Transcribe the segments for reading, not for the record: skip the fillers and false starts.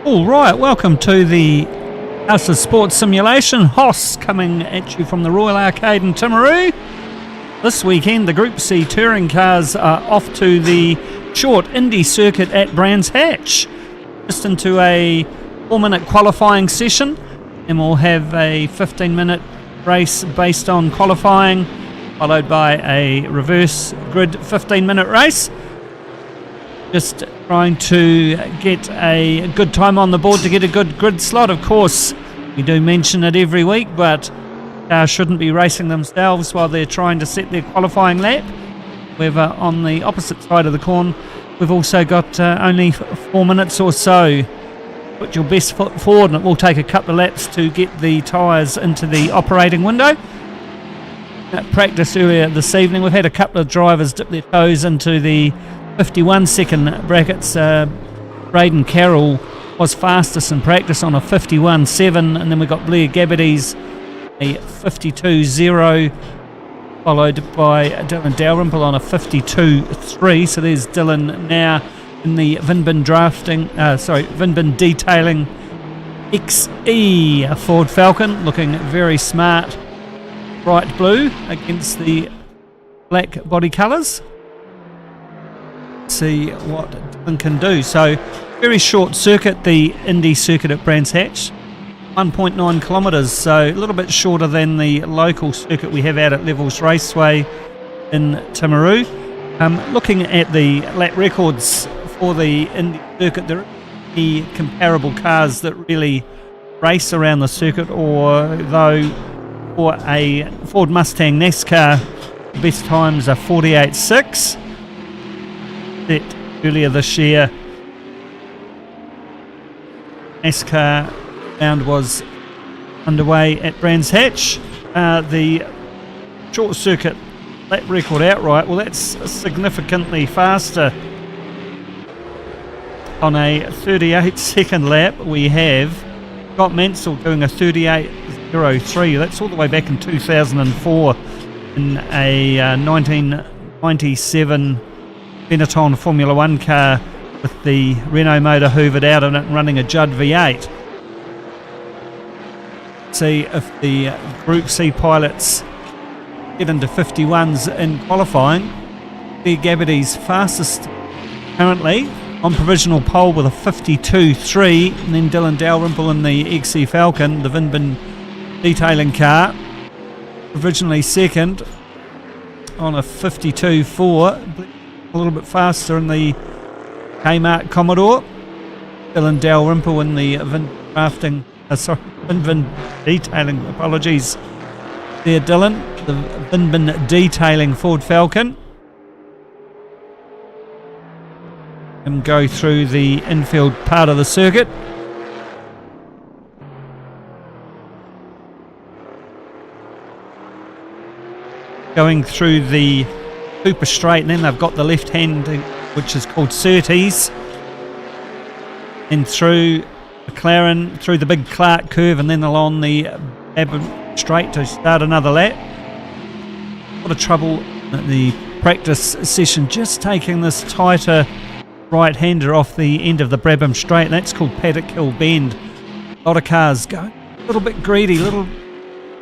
All right, welcome to the House of Sports Simulation, HOSS, coming at you from the Royal Arcade in Timaru. This weekend, the Group C touring cars are off to the short Indy circuit at Brands Hatch. Just into a 4-minute qualifying session, and we'll have a 15-minute race based on qualifying, followed by a reverse grid 15-minute race. Just trying to get a good time on the board to get a good grid slot. Of course, we do mention it every week, but cars shouldn't be racing themselves while they're trying to set their qualifying lap. However, on the opposite side of the corn, we've also got only 4 minutes or so. Put your best foot forward, and it will take a couple of laps to get the tyres into the operating window. At practice earlier this evening, we've had a couple of drivers dip their toes into the 51-second brackets. Braden Carroll was fastest in practice on a 51.7, and then we got Blair Gabbity's a 52.0, followed by Dylan Dalrymple on a 52.3. So there's Dylan now in the Vinbin detailing XE Ford Falcon, looking very smart, bright blue against the black body colours. See what Dylan can do. So very short circuit, the Indy circuit at Brands Hatch, 1.9 kilometres, so a little bit shorter than the local circuit we have out at Levels Raceway in Timaru. Looking at the lap records for the Indy circuit, there aren't any comparable cars that really race around the circuit, although for a Ford Mustang NASCAR, the best times are 48.6. Set earlier this year. NASCAR round was underway at Brands Hatch. The short circuit lap record outright, well, that's significantly faster. On a 38-second lap, we have Scott Mansell doing a 38.03. That's all the way back in 2004 in a 1997 Benetton Formula 1 car with the Renault motor hoovered out of it and running a Judd V8. See if the Group C pilots get into 51s in qualifying. Blair Gabbity's fastest currently on provisional pole with a 52.3, and then Dylan Dalrymple in the XE Falcon, the Vinbin detailing car, provisionally second on a 52.4. A little bit faster in the VK Commodore. Dylan Dalrymple in the Vinbin detailing, apologies there Dylan, the Vinbin detailing Ford Falcon. And go through the infield part of the circuit. Going through the Cooper straight, and then they've got the left hand, which is called Surtees, and through McLaren, through the big Clark curve, and then along the Abbott straight to start another lap. A lot of trouble at the practice session, just taking this tighter right-hander off the end of the Brabham straight, and that's called Paddock Hill Bend. A lot of cars going a little bit greedy,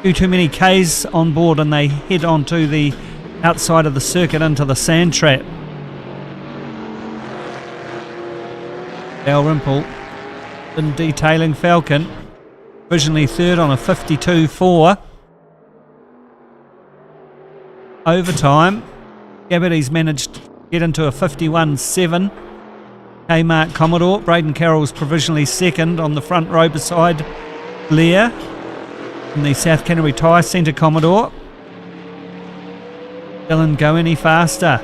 few too many Ks on board, and they head onto the outside of the circuit into the sand trap. Dalrymple in detailing Falcon, provisionally third on a 52.4. Overtime, Gabbity's managed to get into a 51.7. VK Commodore, Braden Carroll's provisionally second on the front row beside Blair in the South Canterbury Tyre Centre Commodore. Dylan go any faster?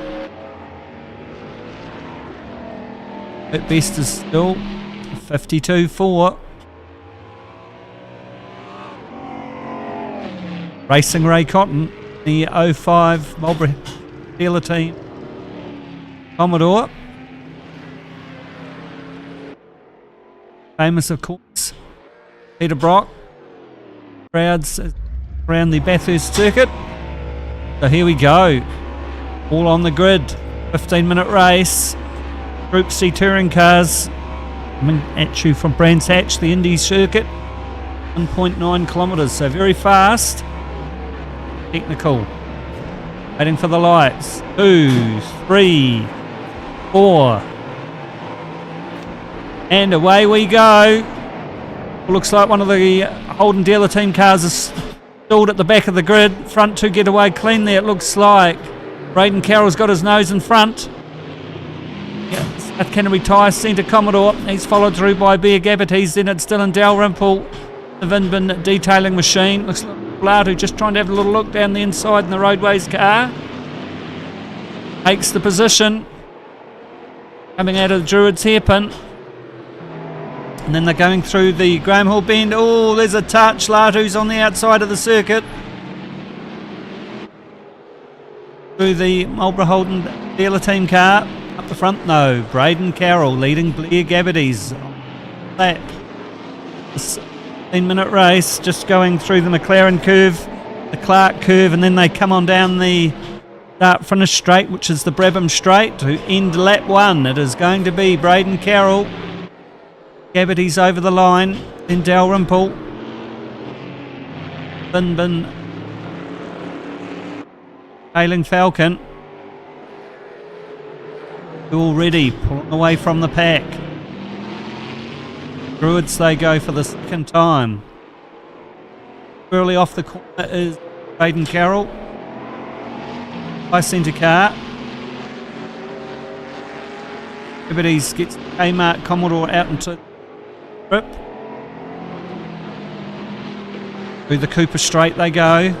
At best is still 52.4. Racing Ray Cotton, the 05 Marlborough dealer team Commodore. Famous, of course, Peter Brock. Crowds around the Bathurst circuit. So here we go, all on the grid, 15-minute race, Group C touring cars, Coming at you from Brands Hatch, the Indy circuit. 1.9 kilometres, so very fast. Technical. Waiting for the lights. 2, 3, 4. And away we go. Looks like one of the Holden dealer team cars is stalled at the back of the grid. Front two get away clean there, it looks like. Braden Carroll's got his nose in front. Yeah, South Canterbury Tyres centre Commodore. He's followed through by Bear Gabbities. Then it's Dylan Dalrymple, the Vinbin detailing machine. Looks like Bladu just trying to have a little look down the inside in the Roadways car. Takes the position. Coming out of the Druids hairpin. And then they're going through the Graham Hall bend. Oh, there's a touch. Latu's on the outside of the circuit. Through the Marlborough Holden dealer team car. Up the front, no. Braden Carroll leading Blair Gabbities. Lap. 15-minute race. Just going through the McLaren curve, the Clark curve, and then they come on down the start finish straight, which is the Brabham straight, to end lap 1. It is going to be Braden Carroll. Gabbities over the line, then Dalrymple. Vinbin. Tailing Falcon. Already pulling away from the pack. Druids, they go for the second time. Early off the corner is Braden Carroll. High centre car. Gabbities gets Kmart Commodore out into Rip. Through the Cooper straight they go.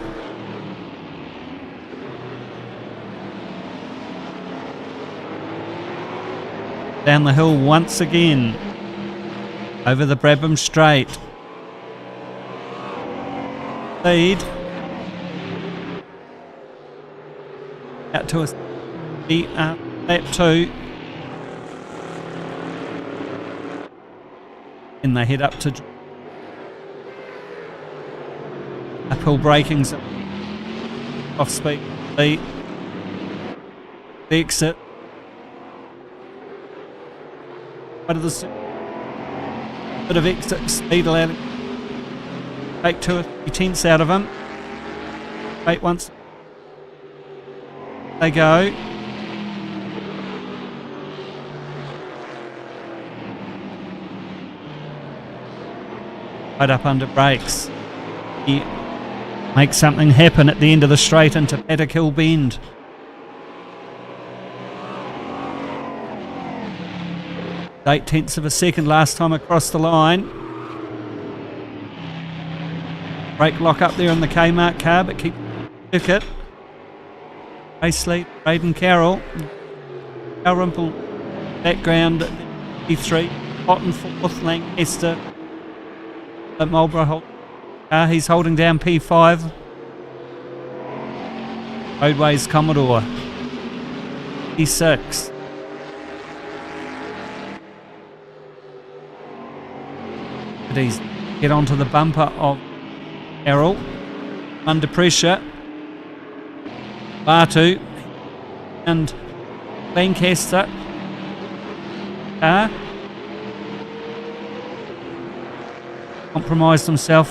Down the hill once again. Over the Brabham straight. Lead. Out to a lap 2. And they head up to uphill braking's off speed. The exit. Out of the bit of exit speed allowed take 2 or 3 tenths out of him. Wait once they go. Right up under brakes. He makes something happen at the end of the straight into Paddock Hill Bend. Eight tenths of a second last time across the line. Brake lock up there on the Kmart car, but keep circuit. Race lead, Braden Carroll. Dalrymple background, P3. Cotton fourth, Lancaster. At Marlborough, he's holding down P5. Roadways Commodore. P6. He's get onto the bumper of Carroll. Under pressure. Batu and Lancaster. Compromised himself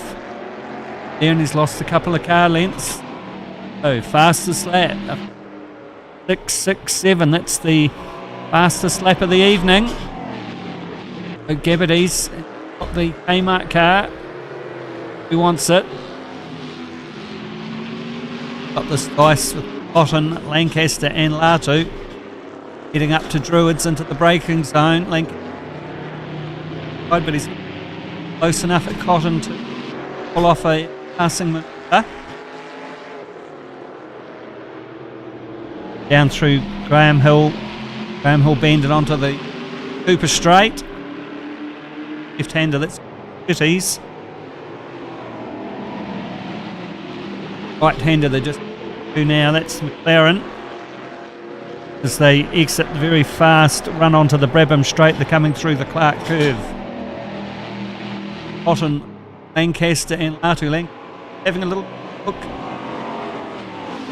there and he's lost a couple of car lengths. So fastest lap 6.67. That's the fastest lap of the evening. So Gabbities got the Kmart car. Who wants it? Got this dice with Cotton, Lancaster and Latu. Getting up to Druids into the braking zone. But he's close enough at Cotton to pull off a passing maneuver. Down through Graham Hill Bend and onto the Cooper straight. Left-hander, that's Kitties. Right-hander, they just do now, that's McLaren. As they exit the very fast run onto the Brabham straight, they're coming through the Clark curve. Cotton, Lancaster and Latu having a little look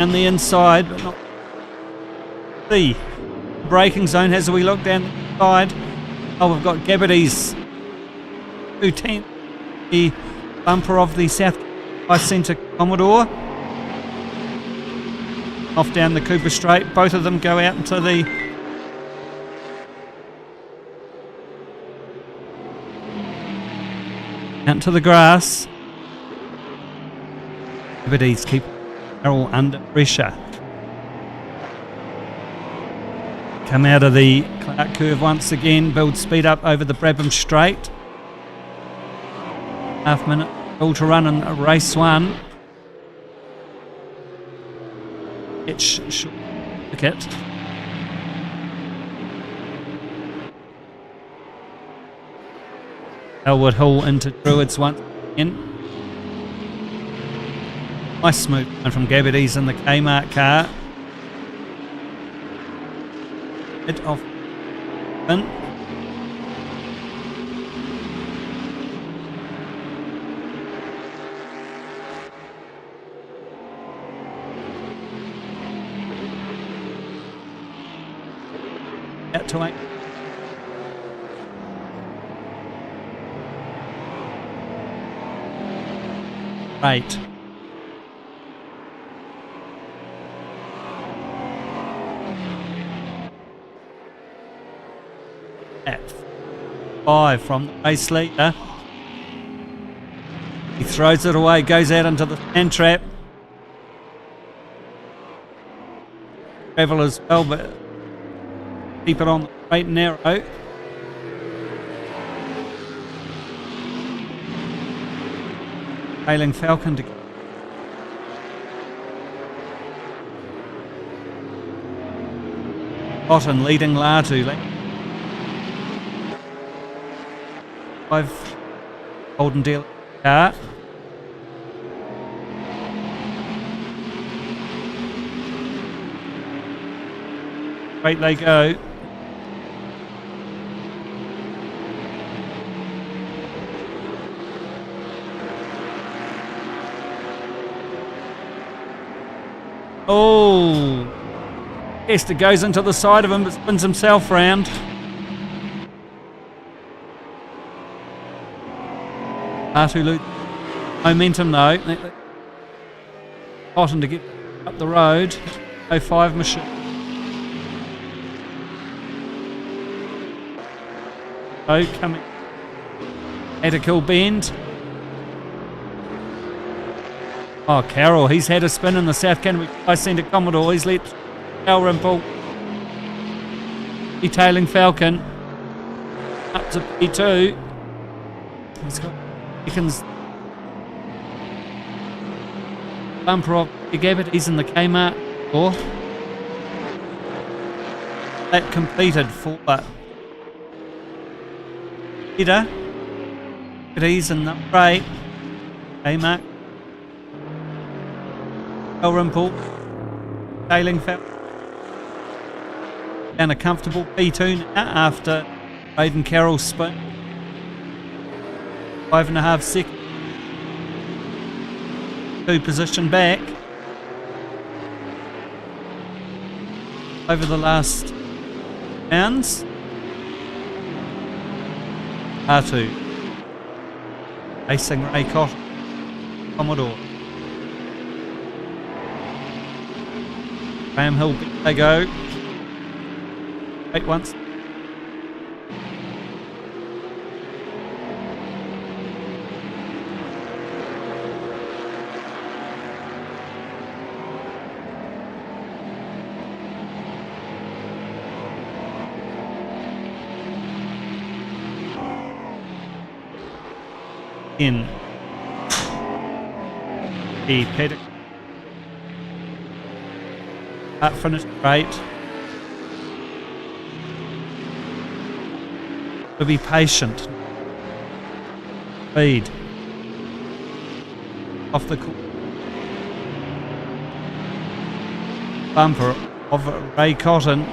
on the inside, but not the braking zone. Has a wee look down the side. Oh, we've got Gabbardy's 210th, the bumper of the South Centre Commodore. Off down the Cooper Straight. Both of them go out into the grass. Gabbardy's keep Carroll under pressure. Come out of the Clark curve once again, build speed up over the Brabham Straight. Half-minute all to run in race 1. It's short ticket. Elwood Hill into Druids once again. Nice movement from Gabbardy's in the Kmart car. Hit off in. Out to 8. Right. At 5 from the race leader. He throws it away, goes out into the sand trap. Travel as well, but keep it on the straight and narrow. Trailing Falcon to Cotton leading Latu. 5 Golden Deal car. Straight they go. Oh, Esther goes into the side of him but spins himself round. Latu loses momentum though. Cotton to get up the road. 05 machine. Oh, coming. Attikill bend. Oh, Carroll, he's had a spin in the South Canterbury Centre Commodore. He's let Dalrymple. Detailing Falcon. Up to P2. He's got seconds. Bumper of Gabbardy's in the Kmart. Or that completed for Peter. Gabbardy's in number 8. Kmart. Dalrymple, tailing Falcon. Down a comfortable P2 now after Aidan Carroll's spin. 5.5 seconds. 2 position back. Over the last rounds. R2. Racing Ray Cotton. Commodore. Graham Hill, they go. Wait once. In the paddock. That finished right. To be patient. Speed. Off the bumper of Ray Cotton.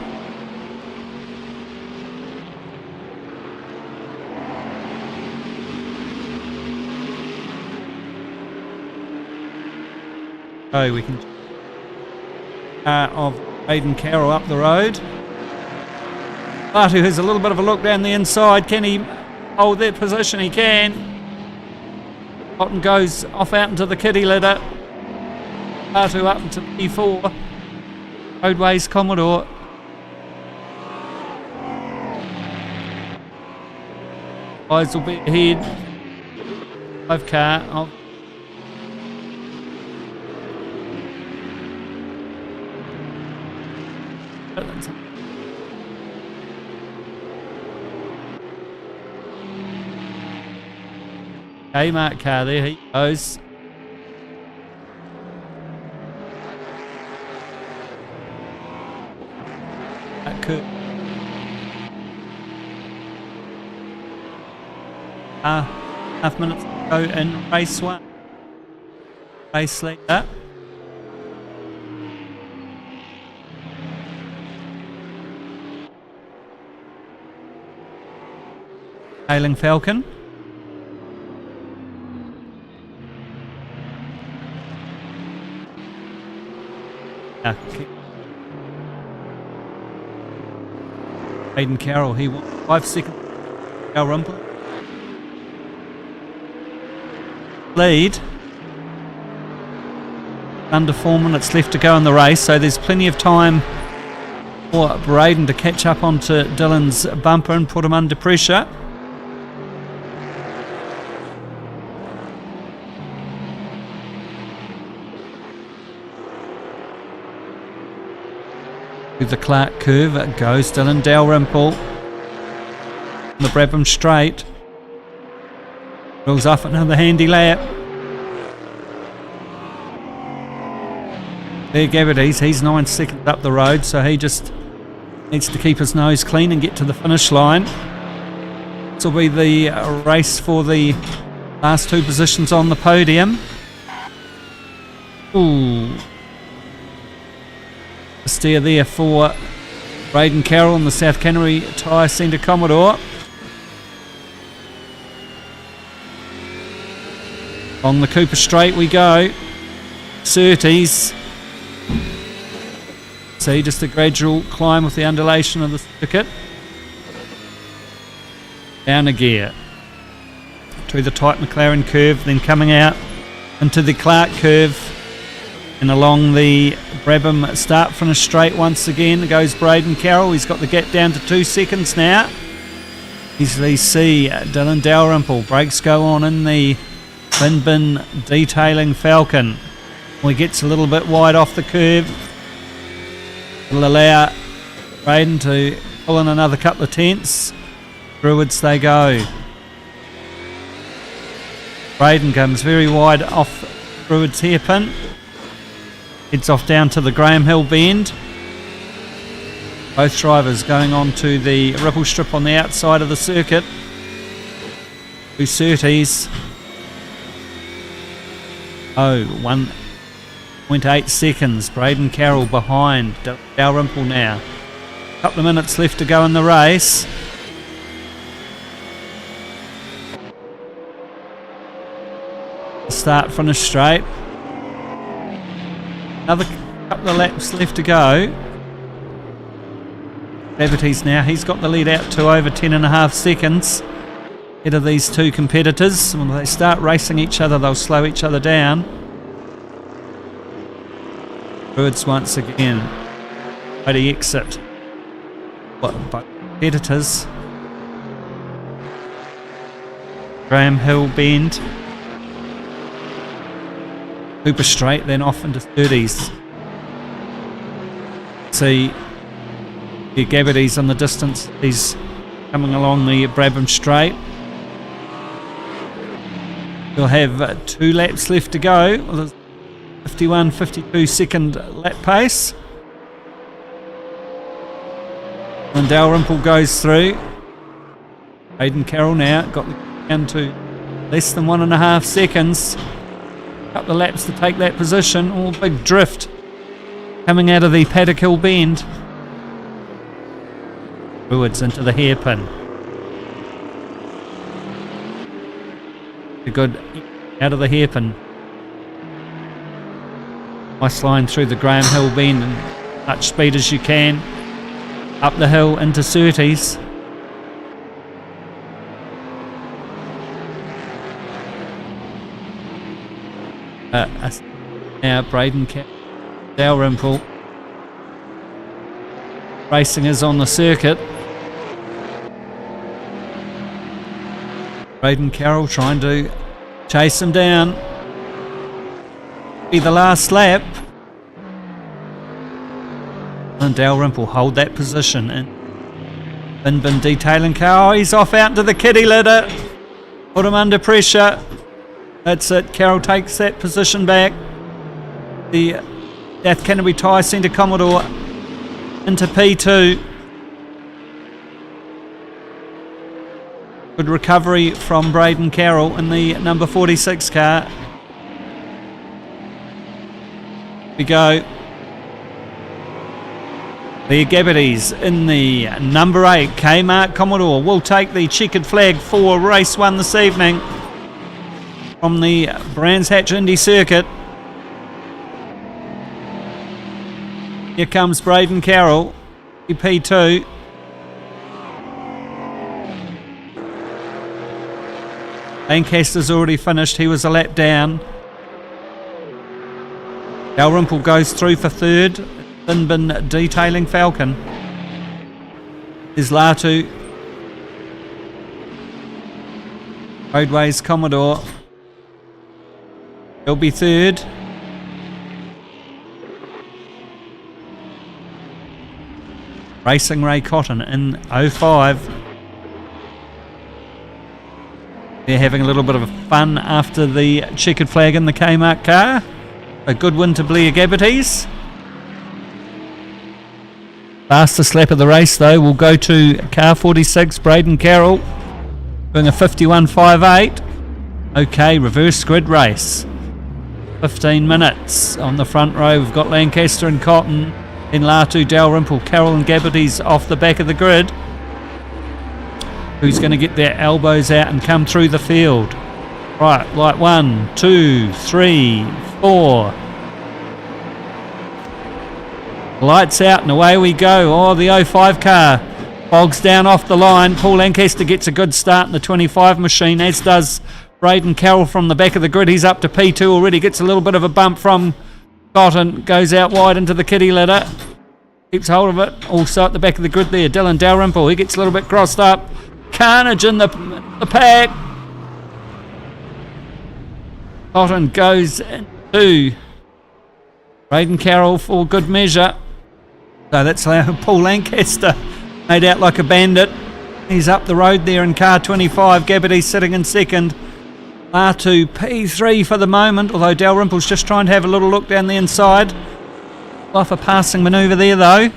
Oh, we can of Aidan Carroll up the road. Bartu has a little bit of a look down the inside. Can he hold that position? He can. Cotton goes off out into the kiddie litter. Bartu up into the P4. Roadways Commodore. Eyes will be ahead. 5 car. Mark car there, he goes. That could. Half minutes to go in race 1. Race leader. Hailing Falcon. Hayden Carroll, he won 5 seconds. Dalrymple. Lead. Under 4 minutes left to go in the race, so there's plenty of time for Braden to catch up onto Dylan's bumper and put him under pressure. Through the Clark curve goes Dylan Dalrymple. The Brabham straight. Rolls off another handy lap. There Gabbities, he's 9 seconds up the road, so he just needs to keep his nose clean and get to the finish line. This will be the race for the last 2 positions on the podium. Ooh. Steer there for Braden Carroll and the South Canterbury Tyre Centre Commodore. On the Cooper Straight we go. Surtees. See, just a gradual climb with the undulation of the circuit. Down a gear. To the tight McLaren curve, then coming out into the Clark curve. And along the Brabham start-finish straight once again goes Braden Carroll. He's got the gap down to 2 seconds now. Easily see Dylan Dalrymple. Brakes go on in the bin detailing Falcon. He gets a little bit wide off the curve. It'll allow Braden to pull in another couple of tenths. Druids they go. Braden comes very wide off Druids hairpin. Heads off down to the Graham Hill bend. Both drivers going on to the ripple strip on the outside of the circuit. 2 Surtees. 1.8 seconds. Braden Carroll behind Dalrymple now. A couple of minutes left to go in the race. Start finish straight. Another couple of laps left to go. Gravitys now, he's got the lead out to over 10.5 seconds. Ahead of these 2 competitors. When they start racing each other, they'll slow each other down. Birds once again. Way to exit. But competitors. Graham Hill bend. Cooper Straight, then off into 30s. See Gabbities on the distance. He's coming along the Brabham Straight. We'll have 2 laps left to go with a 51-52 second lap pace. When Dalrymple goes through. Hayden Carroll now got down to less than 1.5 seconds. Couple of laps to take that position. All big drift coming out of the Paddock Hill bend. Druids into the hairpin. Good out of the hairpin. Nice line through the Graham Hill bend and much speed as you can. up the hill into Surtees. Now Braden Dalrymple racing is on the circuit. Braden Carroll trying to chase him down. Be the last lap. And Dalrymple hold that position. And Bin detailing car. Oh, he's off out into the kiddie litter. Put him under pressure. That's it. Carroll takes that position back. The South Canterbury Tyre Centre Commodore into P2. Good recovery from Braden Carroll in the number 46 car. We go. The Gabbities in the number 8 Kmart Commodore will take the checkered flag for race 1 this evening from the Brands Hatch Indy Circuit. Here comes Braden Carroll, P2. Lancaster's already finished, he was a lap down. Dalrymple goes through for third. Bin detailing Falcon. Is Latu. Roadways Commodore. He'll be third. Racing Ray Cotton in 05. They're having a little bit of fun after the checkered flag in the Kmart car. A good win to Blair Gabbities. Fastest lap of the race though will go to car 46, Braden Carroll, doing a 51.58. Okay, reverse grid race. 15 minutes on the front row. We've got Lancaster and Cotton, in Latu, Dalrymple, Carroll and Gabbities off the back of the grid. Who's going to get their elbows out and come through the field? Right, like 1, 2, 3, 4. Lights out and away we go. Oh, the 05 car bogs down off the line. Paul Lancaster gets a good start in the 25 machine, as does Braden Carroll from the back of the grid. He's up to P2 already, gets a little bit of a bump from Cotton, goes out wide into the kiddie litter. Keeps hold of it. Also at the back of the grid there, Dylan Dalrymple. He gets a little bit crossed up. Carnage in the pack. Cotton goes into Braden Carroll for good measure. So that's how Paul Lancaster made out like a bandit. He's up the road there in car 25. Gabbities sitting in second. R2 P3 for the moment, although Dalrymple's just trying to have a little look down the inside. Off a passing manoeuvre there though.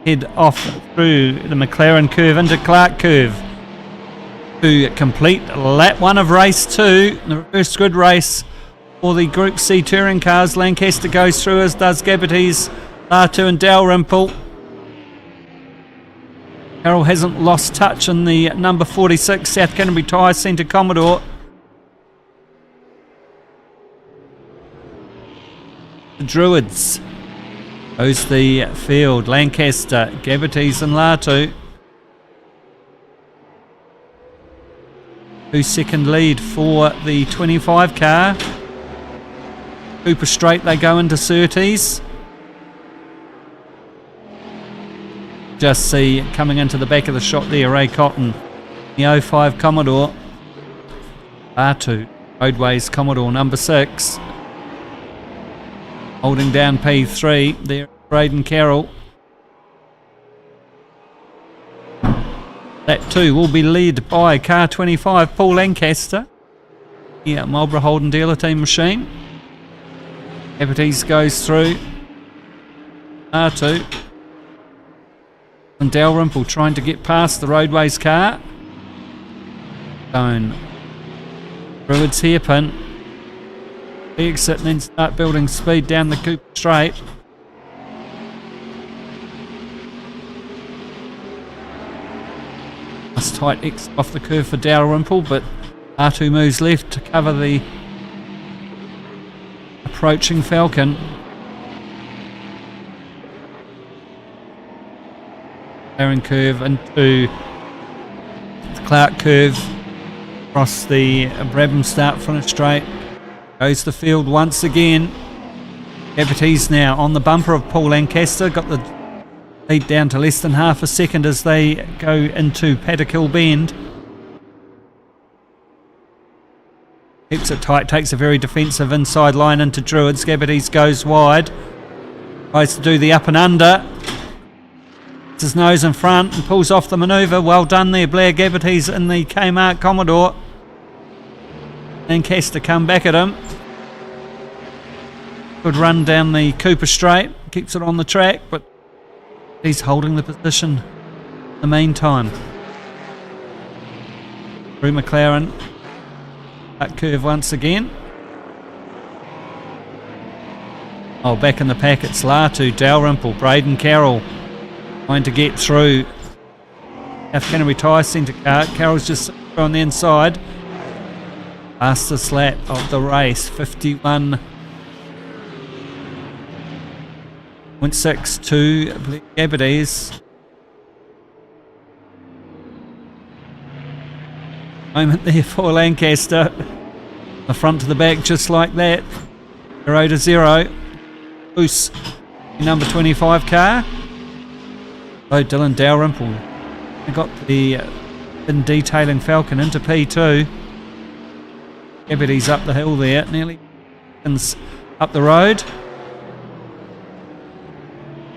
Head off through the McLaren curve into Clark curve to complete lap 1 of race 2, the reverse grid race for the Group C touring cars. Lancaster goes through, as does Gabbities, R2 and Dalrymple. Carroll hasn't lost touch in the number 46 South Canterbury Tyre Centre Commodore. The Druids goes the field. Lancaster, Gabbities and Latu. 2-second lead for the 25 car. Cooper straight, they go into Surtees. Just see coming into the back of the shot there, Ray Cotton, the 05 Commodore. R2, Roadways Commodore number 6. Holding down P3 there, Braden Carroll. That 2 will be led by car 25, Paul Lancaster. Yeah, Marlborough Holden dealer team machine. Gabbities goes through. R2. And Dalrymple trying to get past the Roadways car. Stone. Druids hairpin. Exit and then start building speed down the Cooper straight. Nice tight X off the curve for Dalrymple, but R2 moves left to cover the approaching Falcon. Aaron curve into the Clark curve, across the Brabham start finish straight, goes the field once again. Cavities now on the bumper of Paul Lancaster, got the lead down to less than half a second as they go into Paddock Bend. Keeps it tight, takes a very defensive inside line into Druids. Gabbities goes wide, tries to do the up and under, gets his nose in front and pulls off the manoeuvre. Well done there, Blair Gabbities in the VK Commodore. Lancaster come back at him. Good run down the Cooper straight, keeps it on the track, but he's holding the position in the meantime. Through McLaren. That curve once again. Oh, back in the pack it's Latu, Dalrymple, Braden Carroll trying to get through. South Canterbury Tyres Centre car. Carroll's just on the inside. Fastest lap of the race, 51.6 to Gabbities. Moment there for Lancaster. The front to the back just like that. 0 to 0. Loose number 25 car. Oh, Dylan Dalrymple. They got the in detailing Falcon into P2. Gabbities up the hill there. Nearly up the road.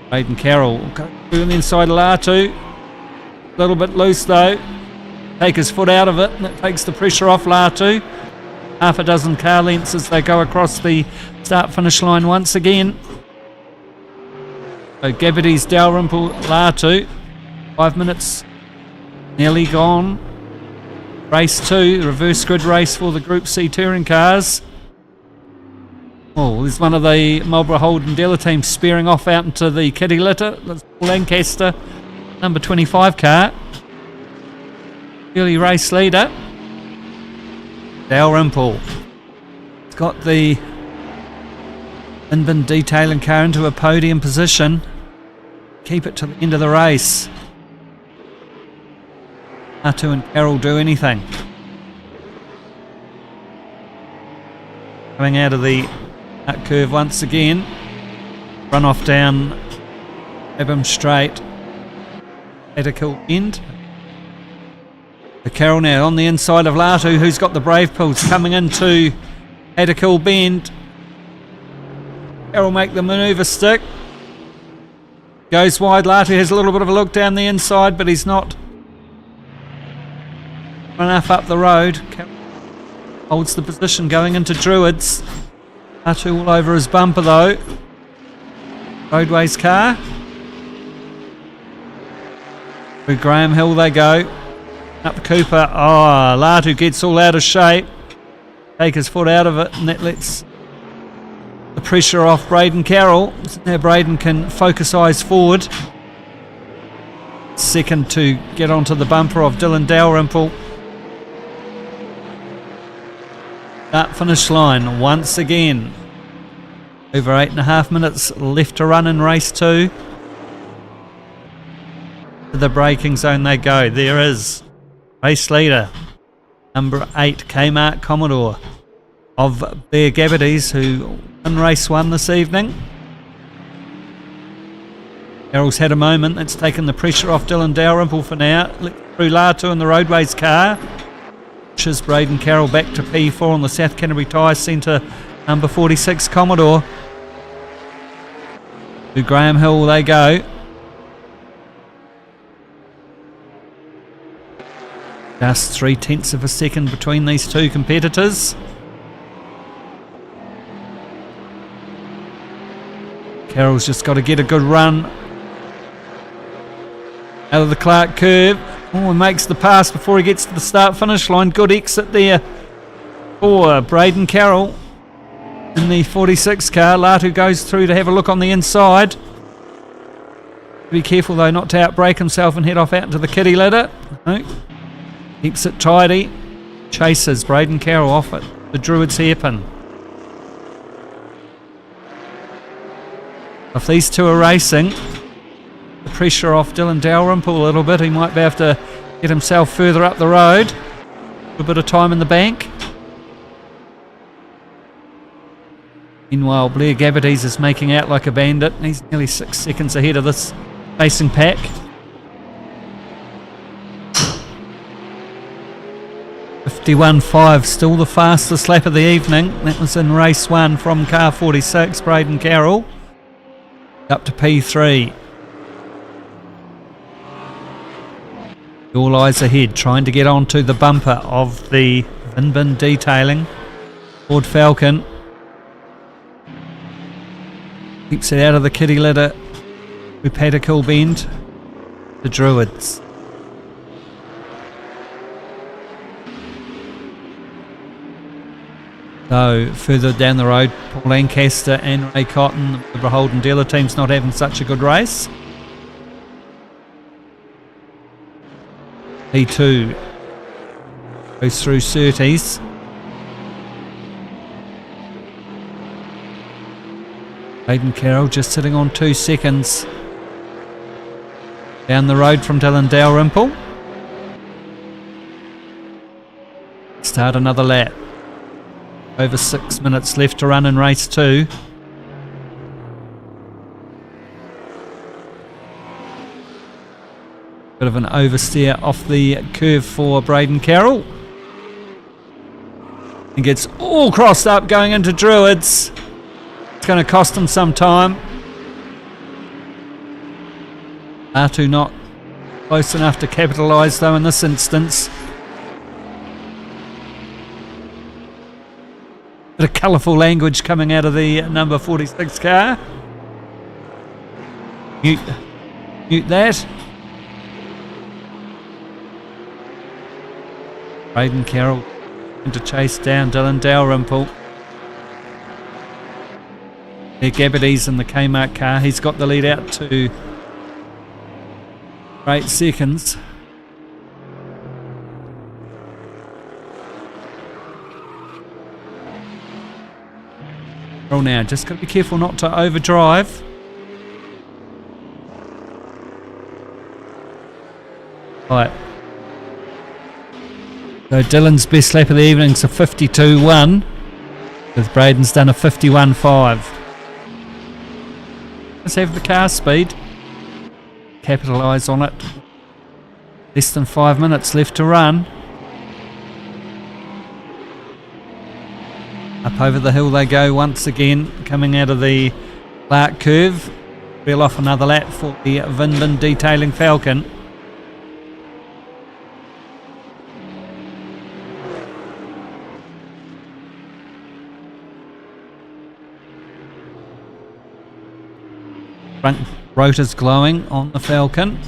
Braden Carroll will go through on the inside of Latu. A little bit loose though. Take his foot out of it and it takes the pressure off Latu. Half a dozen car lengths as they go across the start finish line once again. So Gabbities, Dalrymple, Latu. 5 minutes nearly gone. Race 2, the reverse grid race for the Group C touring cars. Oh, there's one of the Marlborough Holden dealer teams spearing off out into the kitty litter. That's Lancaster, number 25 car. Early race leader. Dalrymple. It's got the in-bin detailing car into a podium position. Keep it to the end of the race. Latu and Carroll do anything. Coming out of the curve once again. Run off down Brabham straight. Paddock Bend. The Carroll now on the inside of Latu, who's got the brave pulls coming into Paddock Bend. Carroll make the manoeuvre stick. Goes wide. Latu has a little bit of a look down the inside, but he's not enough up the road. Carroll holds the position going into Druids. Latu all over his bumper though. Roadways car. Through Graham Hill they go. Up the Cooper. Oh, Latu gets all out of shape. Take his foot out of it and that lets the pressure off Braden Carroll. Now Braden can focus eyes forward. Second to get onto the bumper of Dylan Dalrymple. Start finish line once again. Over 8.5 minutes left to run in race 2. To the braking zone they go. There is race leader, number 8, Kmart Commodore of Blair Gabbities, who won race 1 this evening. Carroll's had a moment that's taken the pressure off Dylan Dalrymple for now. Through Latu in the roadways car. Pushes Braden Carroll back to P4 on the South Canterbury Tyres Centre, number 46 Commodore. To Graham Hill they go. Just 0.3 of a second between these two competitors. Carroll's just got to get a good run out of the Clark curve. Oh, he makes the pass before he gets to the start finish line. Good exit there for Braden Carroll in the 46 car. Latu goes through to have a look on the inside. Be careful though not to outbrake himself and head off out into the kitty litter. No. Keeps it tidy. Chases Braden Carroll off at the Druids hairpin. If these two are racing, the pressure off Dylan Dalrymple a little bit. He might be able to get himself further up the road. A bit of time in the bank. Meanwhile, Blair Gabbities is making out like a bandit. He's nearly 6 seconds ahead of this racing pack. .51.5, still the fastest lap of the evening. That was in race 1 from car 46, Braden Carroll. Up to P3. All eyes ahead, trying to get onto the bumper of the Vinbin detailing. Ford Falcon. Keeps it out of the kitty litter. We paid a cool bend. The Druids. So further down the road, Paul Lancaster and Ray Cotton, the Beholden dealer team's not having such a good race. P2 goes through Surtees. Braden Carroll just sitting on 2 seconds. Down the road from Dylan Dalrymple. Start another lap. Over 6 minutes left to run in race 2. Bit of an oversteer off the curve for Braden Carroll. He gets all crossed up going into Druids. It's going to cost him some time. R2 not close enough to capitalise though in this instance. Bit of colourful language coming out of the number 46 car. Mute that. Braden Carroll to chase down Dylan Dalrymple. There, Gabbities in the Kmart car. He's got the lead out to 8 seconds. Now, just got to be careful not to overdrive. Right. So Dylan's best lap of the evening's a 52.1, with Braden's done a 51.5. Let's have the car speed. Capitalise on it. Less than 5 minutes left to run. Up over the hill they go once again, coming out of the Clark curve. Reel off another lap for the Vinbin detailing Falcon. Front rotor's glowing on the Falcon.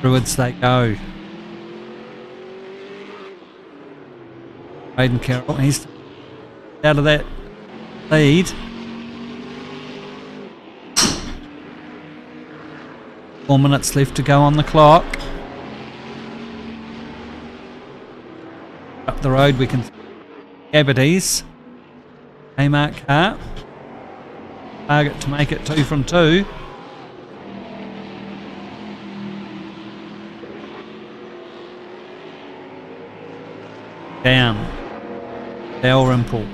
Druids they go. Braden Carroll, he's out of that lead. Four minutes left to go on the clock. Up the road we can see Gabbities. Kmart car. Target to make it 2 from 2. Down. Dalrymple.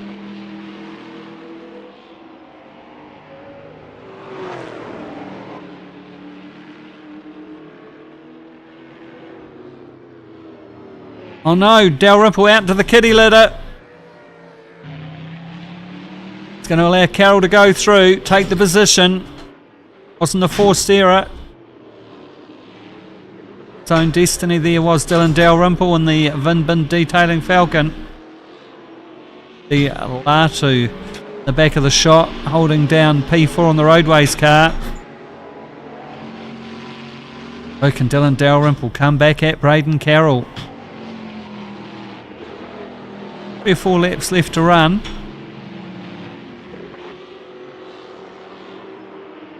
Oh no, Dalrymple out to the kitty litter. It's going to allow Carroll to go through, take the position. Wasn't a forced error. Its own destiny there was Dylan Dalrymple and the Vinbin detailing Falcon. The Latu, the back of the shot, holding down P4 on the roadways car. So can Dylan Dalrymple come back at Braden Carroll? 3 or 4 laps left to run.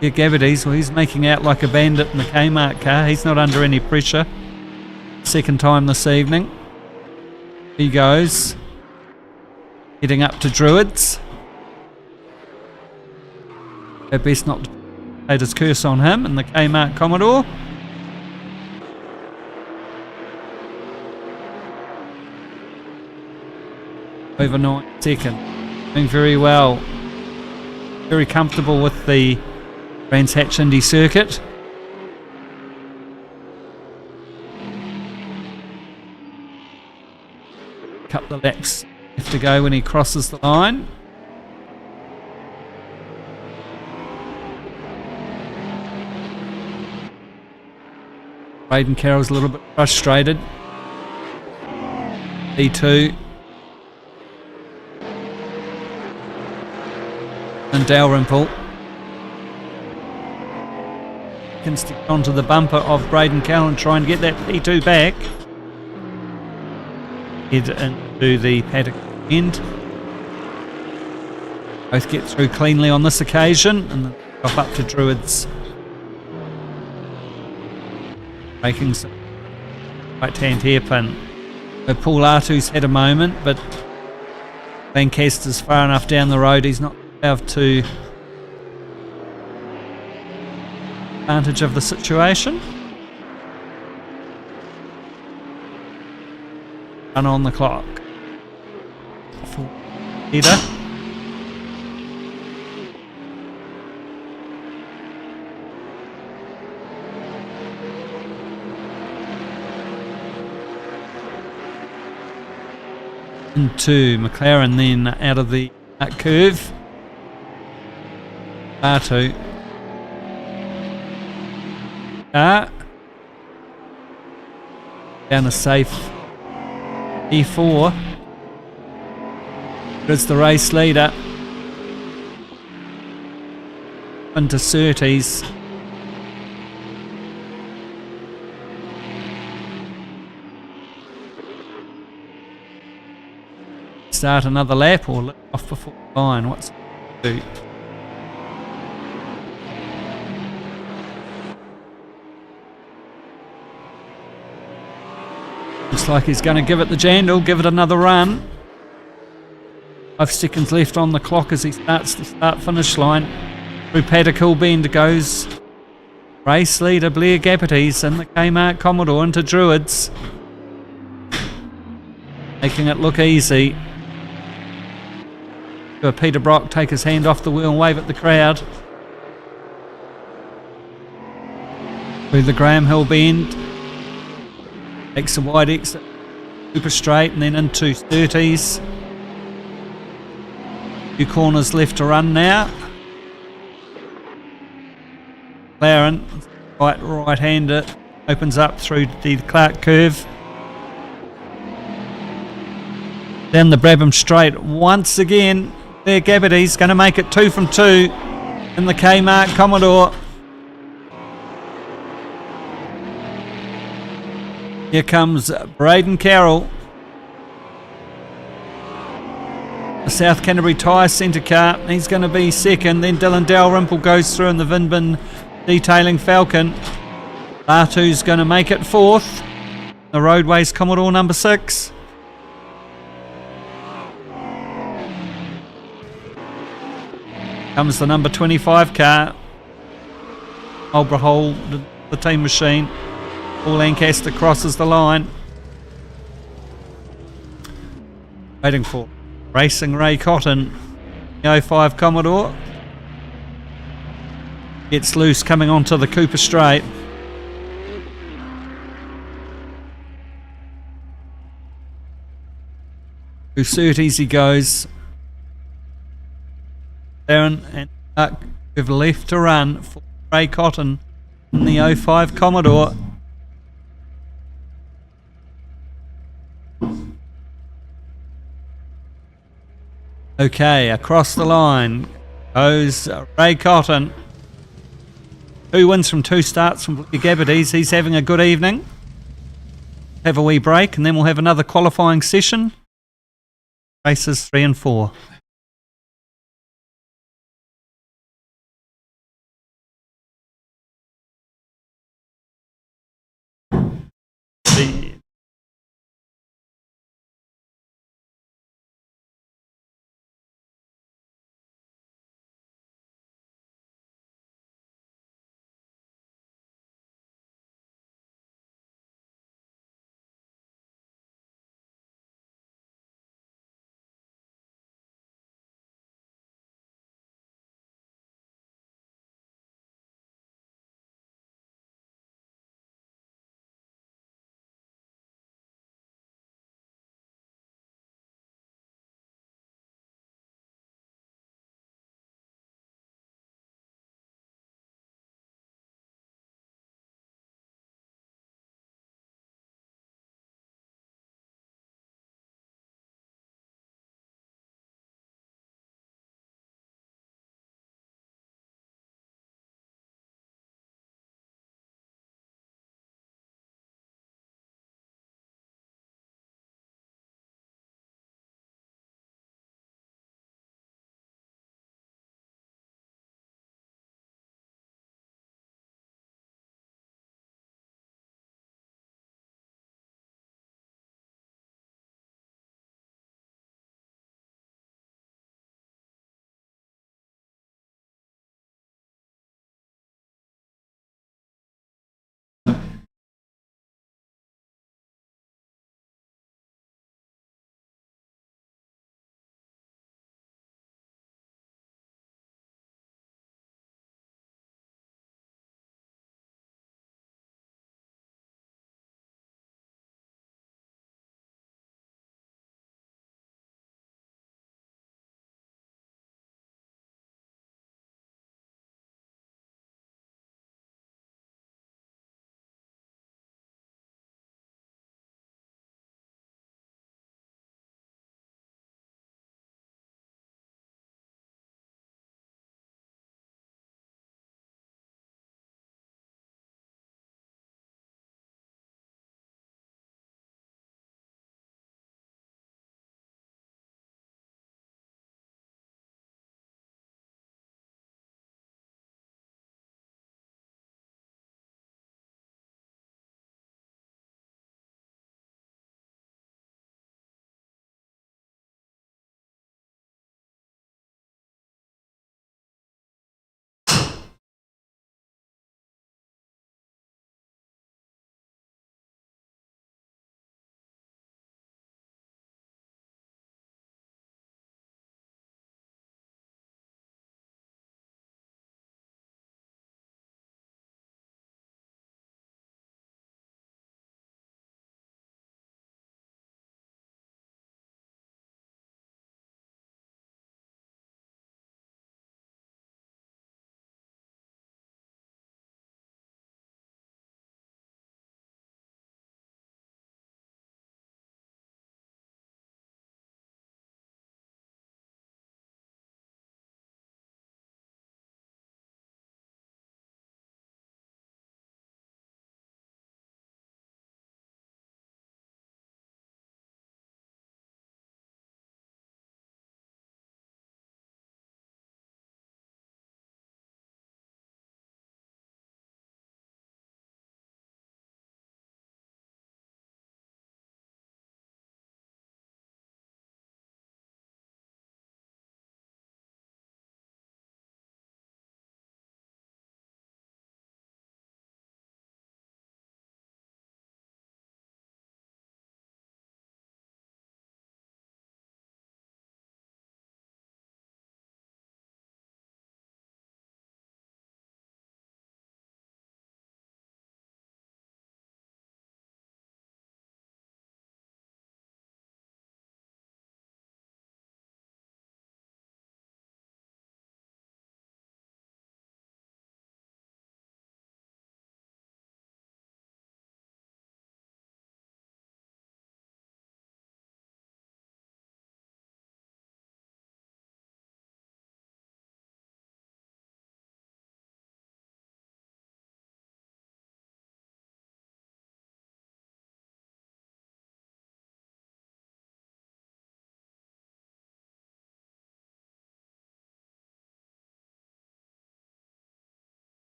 Yeah, Gabbities, well, he's making out like a bandit in the Kmart car. He's not under any pressure. Second time this evening. He goes. Heading up to Druids. At best not Laid his curse on him in the Kmart Commodore. Over 9 seconds. Doing very well. Very comfortable with the Brands Hatch Indy circuit. Couple of laps left to go when he crosses the line. Braden Carroll's a little bit frustrated. P2. And Dalrymple can stick onto the bumper of Braden Carroll and try and get that P2 back. Head into the paddock end. Both get through cleanly on this occasion and then drop up to Druids. Making some right hand hairpin. So Paul Artu's had a moment, but Lancaster's far enough down the road, he's not allowed to advantage of the situation. And on the clock. Full leader. Into McLaren then out of the curve. R2. Down a safe E4. There's the race leader. Into Surtees. Start another lap or let off before the line. What's it do? Looks like he's going to give it the jandle, give it another run. 5 seconds left on the clock as he starts the start-finish line. Through Paddock Hill Bend goes race leader Blair Gappities in the Kmart Commodore into Druids. Making it look easy. Peter Brock take his hand off the wheel and wave at the crowd. Through the Graham Hill Bend. Takes a wide exit, super straight, and then into 30s. Few corners left to run now. McLaren, right-hander, opens up through the Clark curve. Down the Brabham straight once again. There, Gabbity's going to make it 2 from 2 in the Kmart Commodore. Here comes Braden Carroll. The South Canterbury Tyres centre car. He's going to be second. Then Dylan Dalrymple goes through in the Vinbin detailing Falcon. R2's going to make it fourth. The Roadways Commodore number 6. Comes the number 25 car. Albrahol, the team machine. Paul Lancaster crosses the line. Waiting for Racing Ray Cotton. The 05 Commodore. Gets loose coming onto the Cooper Straight. Through Surtees he goes. Darren and Mark have left to run for Ray Cotton in the 05 Commodore. Okay, across the line goes Ray Cotton. 2 wins from 2 starts from Gabbities. He's having a good evening. Have a wee break and then we'll have another qualifying session. Races 3 and 4.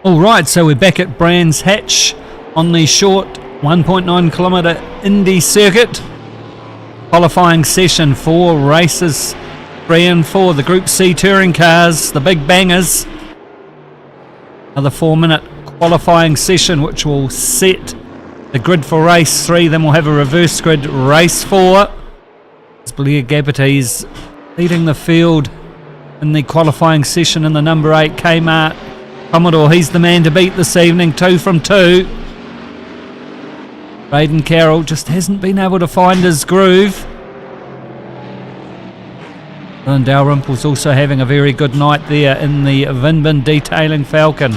Alright, so we're back at Brands Hatch on the short 1.9 kilometre Indy circuit. Qualifying session 4, races 3 and 4, the Group C touring cars, the big bangers. Another 4-minute qualifying session which will set the grid for race 3, then we'll have a reverse grid race 4. Blair Gabbaty's leading the field in the qualifying session in the number 8 VK Commodore. He's the man to beat this evening, 2 from 2. Braden Carroll just hasn't been able to find his groove. And Dalrymple's also having a very good night there in the Vinbin Detailing Falcon.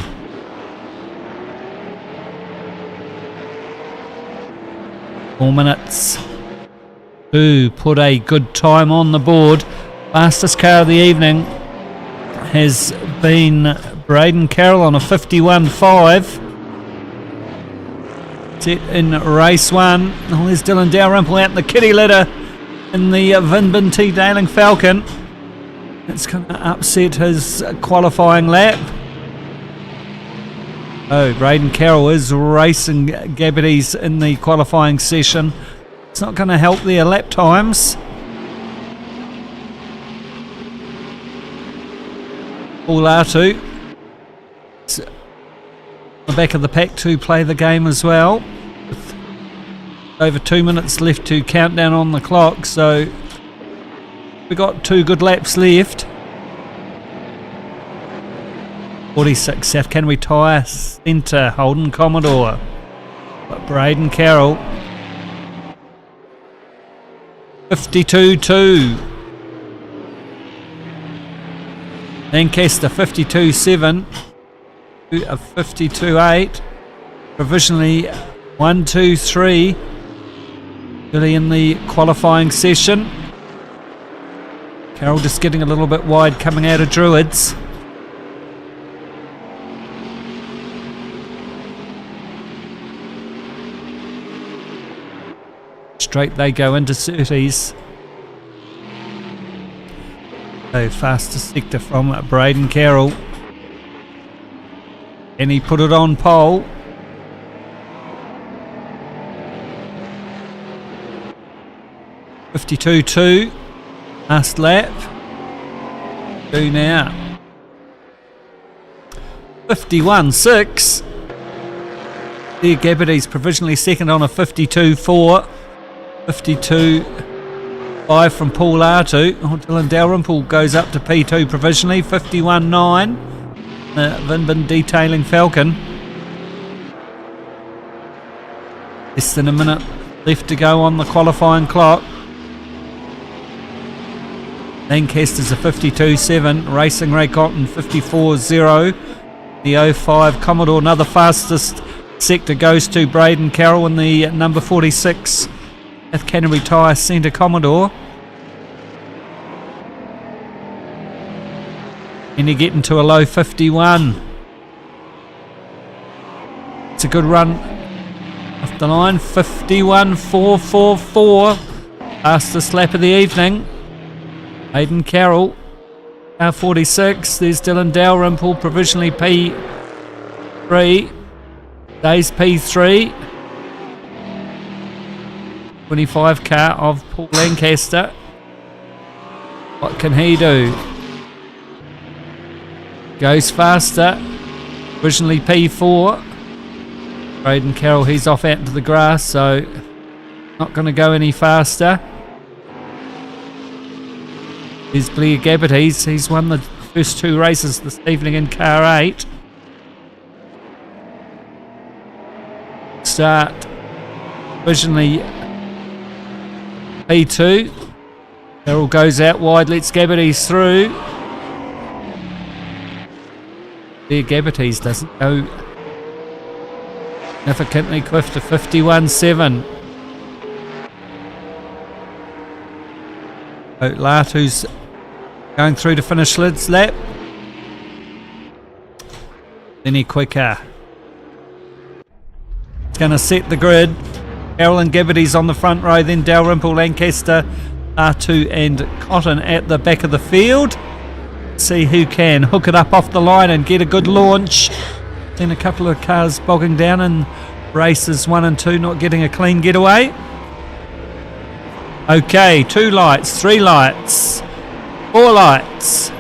Four minutes to put a good time on the board. Fastest car of the evening has been Braden Carroll on a 51.5. Set in race 1. Oh, there's Dylan Dalrymple out in the kitty litter in the Vinbin Detailing Falcon. It's going to upset his qualifying lap. Oh, Braden Carroll is racing Gabbaty's in the qualifying session. It's not going to help their lap times. Paul Artu, the back of the pack to play the game as well. With over 2 minutes left to count down on the clock, so we got 2 good laps left. 46 South Canterbury Tyres Centre, Holden Commodore. But Braden Carroll 52.2. Lancaster 52.7 to a 52.8. Provisionally 1-2-3 early in the qualifying session. Carroll just getting a little bit wide coming out of Druids. Straight they go into Surtees. So fastest sector from Braden Carroll. And he put it on pole. .52.2. Last lap. Do now. 51.6. There Gabbaty's provisionally second on a 52.4. 52.5 from Paul Artu. Oh, Dylan Dalrymple goes up to P2 provisionally. 51.9. The Vinbin Detailing Falcon. Less than a minute left to go on the qualifying clock. Lancaster's a 52.7. Racing Ray Cotton 54.0. The 05 Commodore, another fastest sector goes to Braden Carroll in the number 46 South Canterbury Tyres Centre Commodore. And you get into a low 51. It's a good run off the line. 51.444. Fastest lap of the evening. Braden Carroll, R46. There's Dylan Dalrymple, provisionally P3. Days P3. 25 car of Paul Lancaster. What can he do? Goes faster. Originally P4. Braden Carroll, he's off out into the grass, so not going to go any faster. Here's Blair Gabbaty. He's won the first 2 races this evening in car 8. Start originally P2. Carroll goes out wide, lets Gabbaty through. There Gabbaty doesn't go significantly quick to 51.7. Latu's going through to finish Lid's lap. Then he quicker. It's going to set the grid. Carroll and Gabbaty's on the front row, then Dalrymple, Lancaster, R2 and Cotton at the back of the field. See who can hook it up off the line and get a good launch. Seen a couple of cars bogging down in races 1 and 2, not getting a clean getaway. Okay, 2 lights, 3 lights, 4 lights.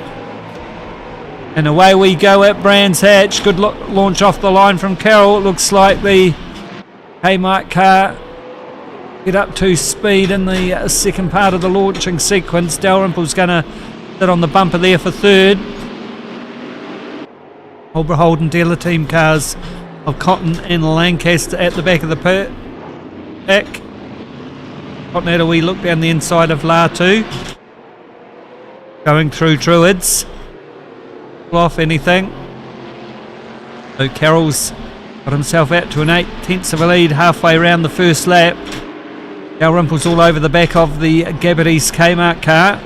And away we go at Brands Hatch. Good launch off the line from Carroll. It looks like the Kmart car get up to speed in the second part of the launching sequence. Dalrymple's going to sit on the bumper there for third. Holden dealer team cars of Cotton and Lancaster at the back of the pack. Cotton had a wee look down the inside of Latu. Going through Druids. Off anything. So Carroll's got himself out to an 8/10 of a lead halfway around the first lap. Dalrymple's all over the back of the Gabbardy's Kmart car.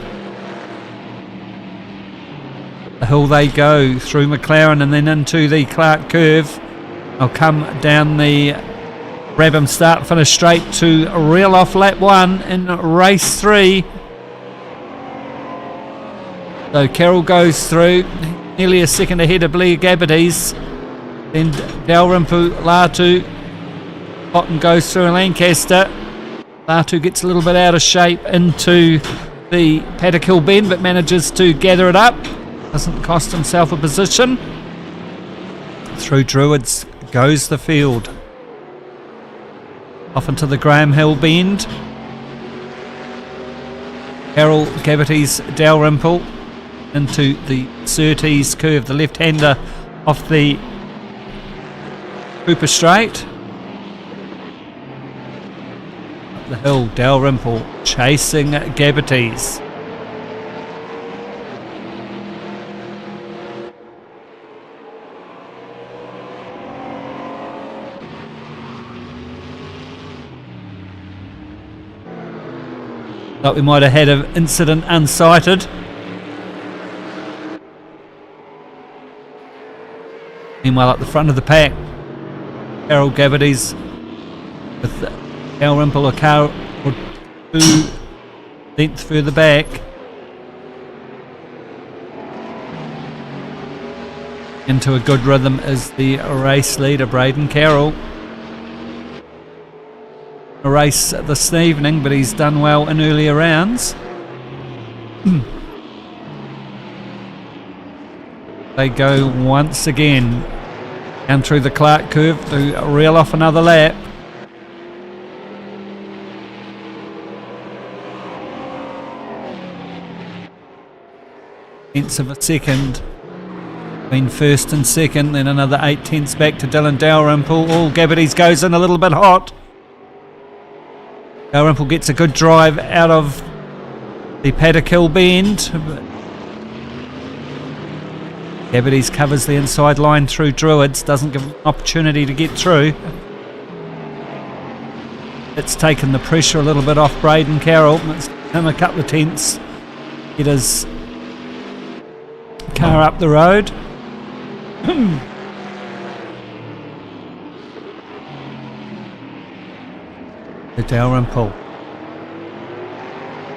The hill they go through McLaren and then into the Clark curve. They'll come down the Brabham start finish straight to reel off lap 1 in race 3. So Carroll goes through, nearly a second ahead of Blair Gabbardy's. Then Dalrymple, Latu, Cotton goes through Lancaster. Latu gets a little bit out of shape into the Paddock Hill bend, but manages to gather it up. Doesn't cost himself a position. Through Druids goes the field. Off into the Graham Hill bend. Carroll, Gabbardy's, Dalrymple into the Surtees curve, the left-hander off the Cooper Straight. Up the hill, Dalrymple chasing Gabbardy's. Thought we might have had an incident unsighted. Meanwhile, at the front of the pack, Carroll, Gabbardy's with Dalrymple a car or 2 lengths further back. Into a good rhythm is the race leader, Braden Carroll. A race this evening, but he's done well in earlier rounds. They go once again down through the Clark curve to reel off another lap. Tenths of a second between first and second, then another 8/10 back to Dylan Dalrymple. All Gabbardy's goes in a little bit hot. Dalrymple gets a good drive out of the Paddock Hill bend. Gabbardy's covers the inside line through Druids, doesn't give him an opportunity to get through. It's taken the pressure a little bit off Braden Carroll. It's him a couple of tenths. Get his car up the road. The Dalrymple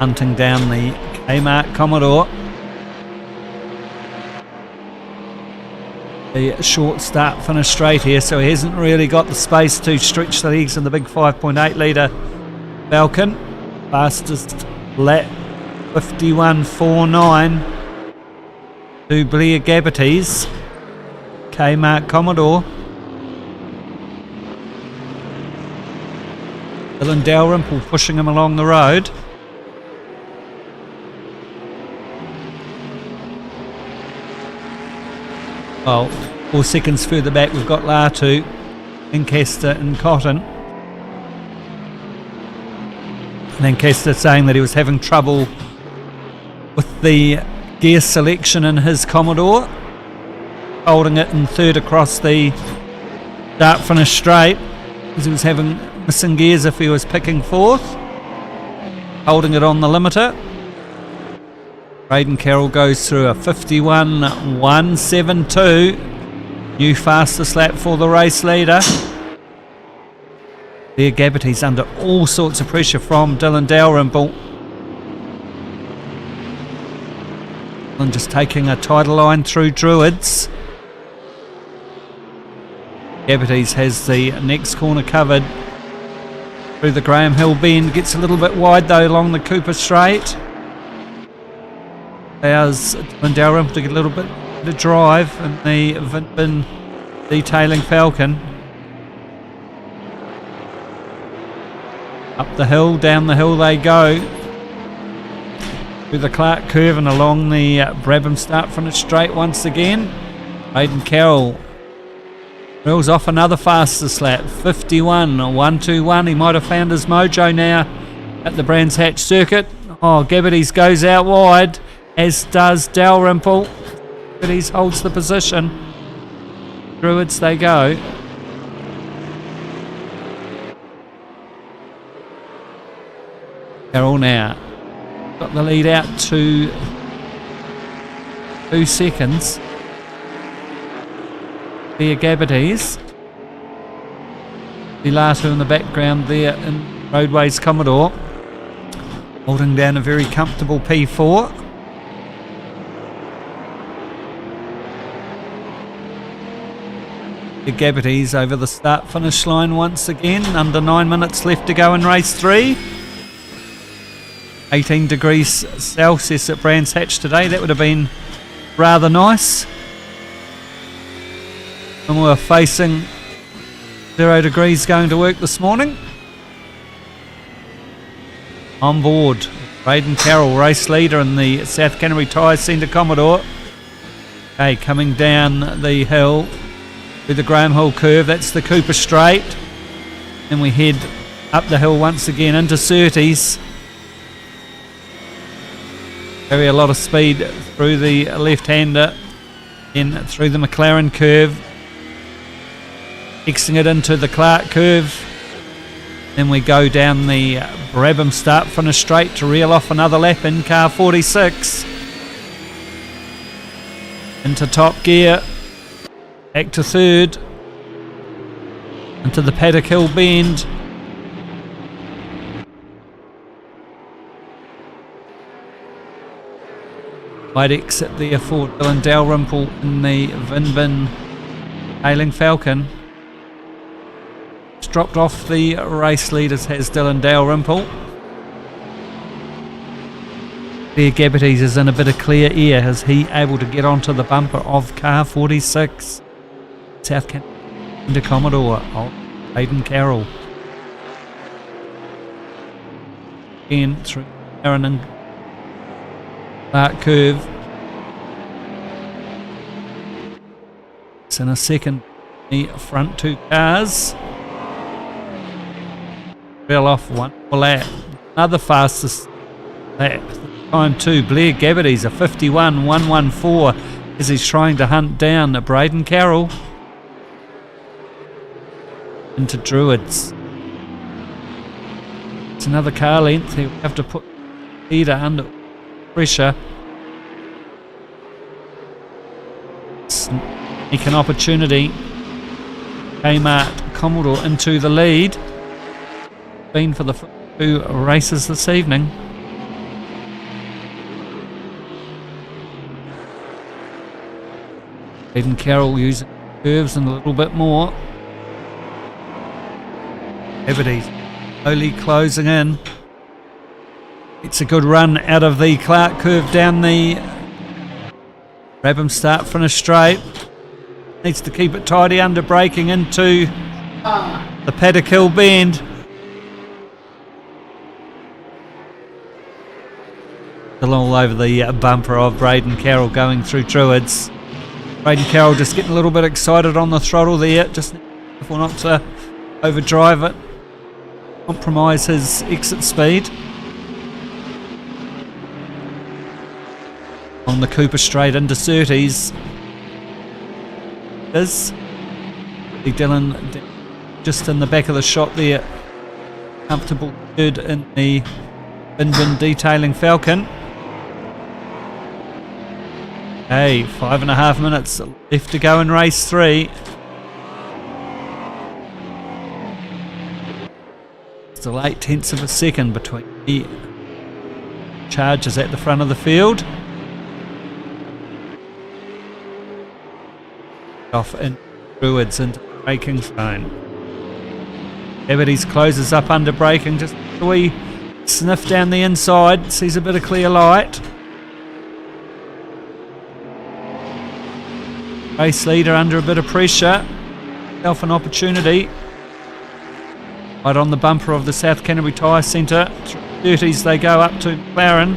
hunting down the Kmart Commodore. The short start finish straight here, so he hasn't really got the space to stretch the legs in the big 5.8 litre Falcon. Fastest lap 51.49 to Blair Gabbardy's Kmart Commodore. Dylan Dalrymple pushing him along the road. Well, 4 seconds further back we've got Latu, Lancaster and Cotton. Lancaster saying that he was having trouble with the gear selection in his Commodore, holding it in third across the start finish straight because he was having missing gears if he was picking fourth, holding it on the limiter. Braden Carroll goes through a 51.172, new fastest lap for the race leader. There, Gabbardy's under all sorts of pressure from Dylan Dalrymple. Dylan just taking a tighter line through Druids. Gabbities has the next corner covered through the Graham Hill bend. Gets a little bit wide though along the Cooper Straight. Allows Dalrymple to get a little bit of drive in the Vintbin detailing Falcon. Up the hill, down the hill they go. Through the Clark curve and along the Brabham start from the straight once again. Aidan Carroll reels off another fastest lap. 51.121. He might have found his mojo now at the Brands Hatch circuit. Oh, Gabbities goes out wide, as does Dalrymple. Gabbities holds the position. Druids they go. Carroll now got the lead out to 2 seconds. There Gabbities. Vilatu in the background there in Roadways Commodore, holding down a very comfortable P4. The Gabbities over the start finish line once again. Under 9 minutes left to go in race 3. 18 degrees Celsius at Brands Hatch today. That would have been rather nice. And we're facing 0 degrees going to work this morning. On board, Aidan Carroll, race leader in the South Canterbury Tyres Centre Commodore. Okay, coming down the hill with the Graham Hill curve. That's the Cooper Straight. And we head up the hill once again into Surtees. Carry a lot of speed through the left-hander, in through the McLaren curve, fixing it into the Clark curve. Then we go down the Brabham start from a straight to reel off another lap in car 46. Into top gear, back to third, into the Paddock Hill bend. Wide exit there for Dylan Dalrymple in the Vintbin Hailing Falcon. It's dropped off the race leaders, has Dylan Dalrymple. There Gabbities is in a bit of clear air. Is he able to get onto the bumper of car 46? South Canterbury into Commodore of Aidan Carroll. Again through Aaron and Clark curve. It's in a second, the front 2 cars. Reel off 1 lap. Another fastest lap. Time 2, Blair Gabbities, a 51.114 as he's trying to hunt down Aidan Carroll. Into Druids. It's another car length. He'll have to put Peter under pressure. Sneak an opportunity. Kmart Commodore into the lead. Been for the 2 races this evening. Aidan Carroll using curves and a little bit more. Gabbities slowly closing in. It's a good run out of the Clark curve down the Brabham start finish straight. Needs to keep it tidy under braking into the Paddock Hill bend. Still all over the bumper of Aidan Carroll going through Druids. Aidan Carroll just getting a little bit excited on the throttle there. Just careful not to overdrive it. Compromise his exit speed. On the Cooper Straight into Surtees is Dylan just in the back of the shot there. Comfortable third in the Vintbin detailing Falcon. Hey, 5.5 minutes left to go in race 3. Still 0.8 of a second between the charges at the front of the field. Off in Druids into braking zone. Evides closes up under braking, just a wee sniff down the inside, sees a bit of clear light. Race leader under a bit of pressure, self an opportunity. Right on the bumper of the South Canterbury Tyre Centre, 30s they go up to McLaren.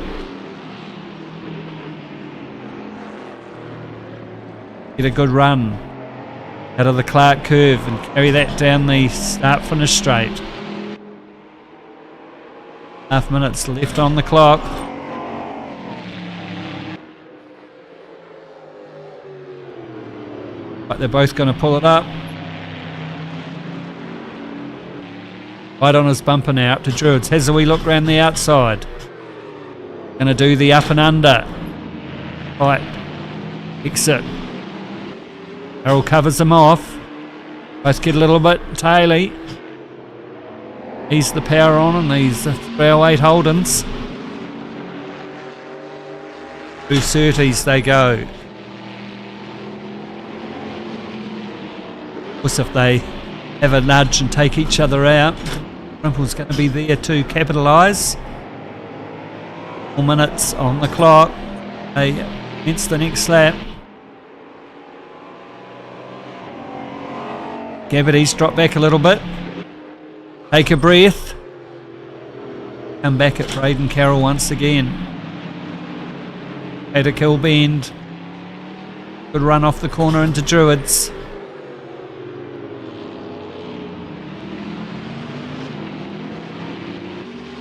Get a good run out of the Clark curve and carry that down the start-finish straight. Half minutes left on the clock. But they're both going to pull it up. Right on his bumper now, up to Druids. Has a wee look round the outside. Going to do the up and under. Right. Exit. Carroll covers them off. Both get a little bit taily. He's the power on and these 308 Holdens. 230s they go. Of course, if they have a nudge and take each other out, Rimple's going to be there to capitalise. 4 minutes on the clock. Against the next lap. Gavity's drop back a little bit. Take a breath. Come back at Braden Carroll once again. At a kill bend. Good run off the corner into Druids.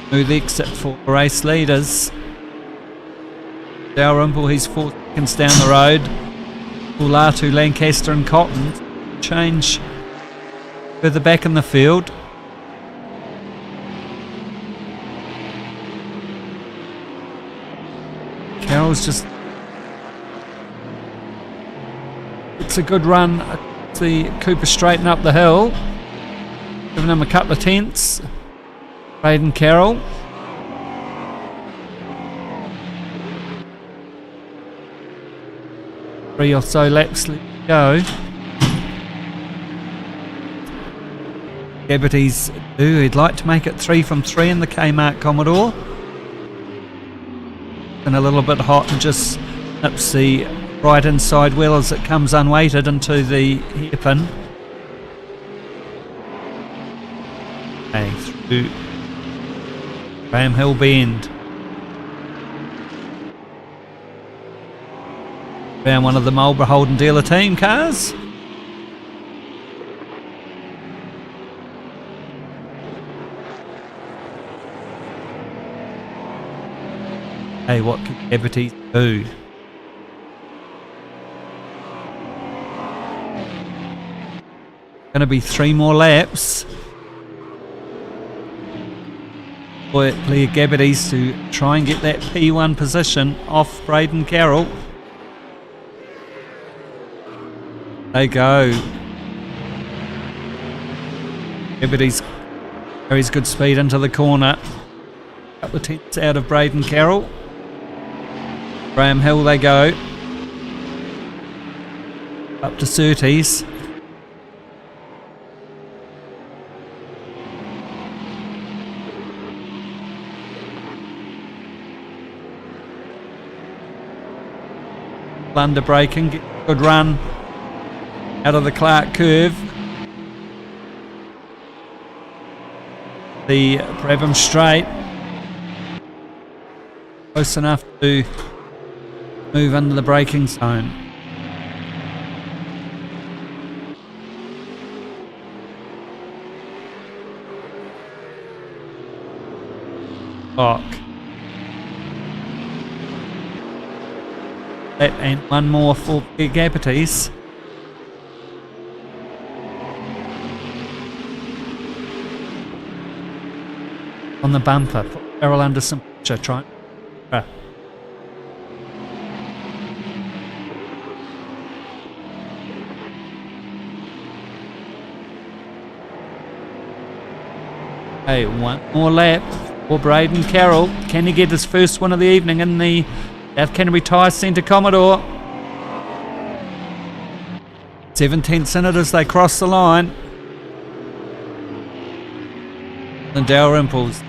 Smooth exit for race leaders. Dalrymple, he's 4 seconds down the road. Ulatu, Lancaster and Cotton change further back in the field. Carroll's just... It's a good run. The Cooper straighten up the hill. Giving him a couple of tenths. Braden Carroll. Three or so laps to go. Gavity's he'd like to make it 3 from 3 in the VK Commodore. And a little bit hot and just nips the right inside wheel as it comes unweighted into the hairpin. Okay, through Graham Hill Bend. Found one of the Marlborough Holden dealer team cars. Hey, what can Gavity do? Going to be 3 more laps. For Leah Gavity's to try and get that P1 position off Braden Carroll. They go. Gavity's carries good speed into the corner. Couple of tenths out of Braden Carroll. Graham Hill they go. Up to Surtees. Under braking, good run out of the Clark curve. The Brabham straight. Close enough to move under the braking zone. Lock. That and one more for Gavity's. On the bumper, put Carroll under some pressure, try. Okay, one more lap for Braden Carroll. Can he get his first win of the evening in the South Canterbury Tyre Centre Commodore? 7/10 in it as they cross the line. And Dalrymple's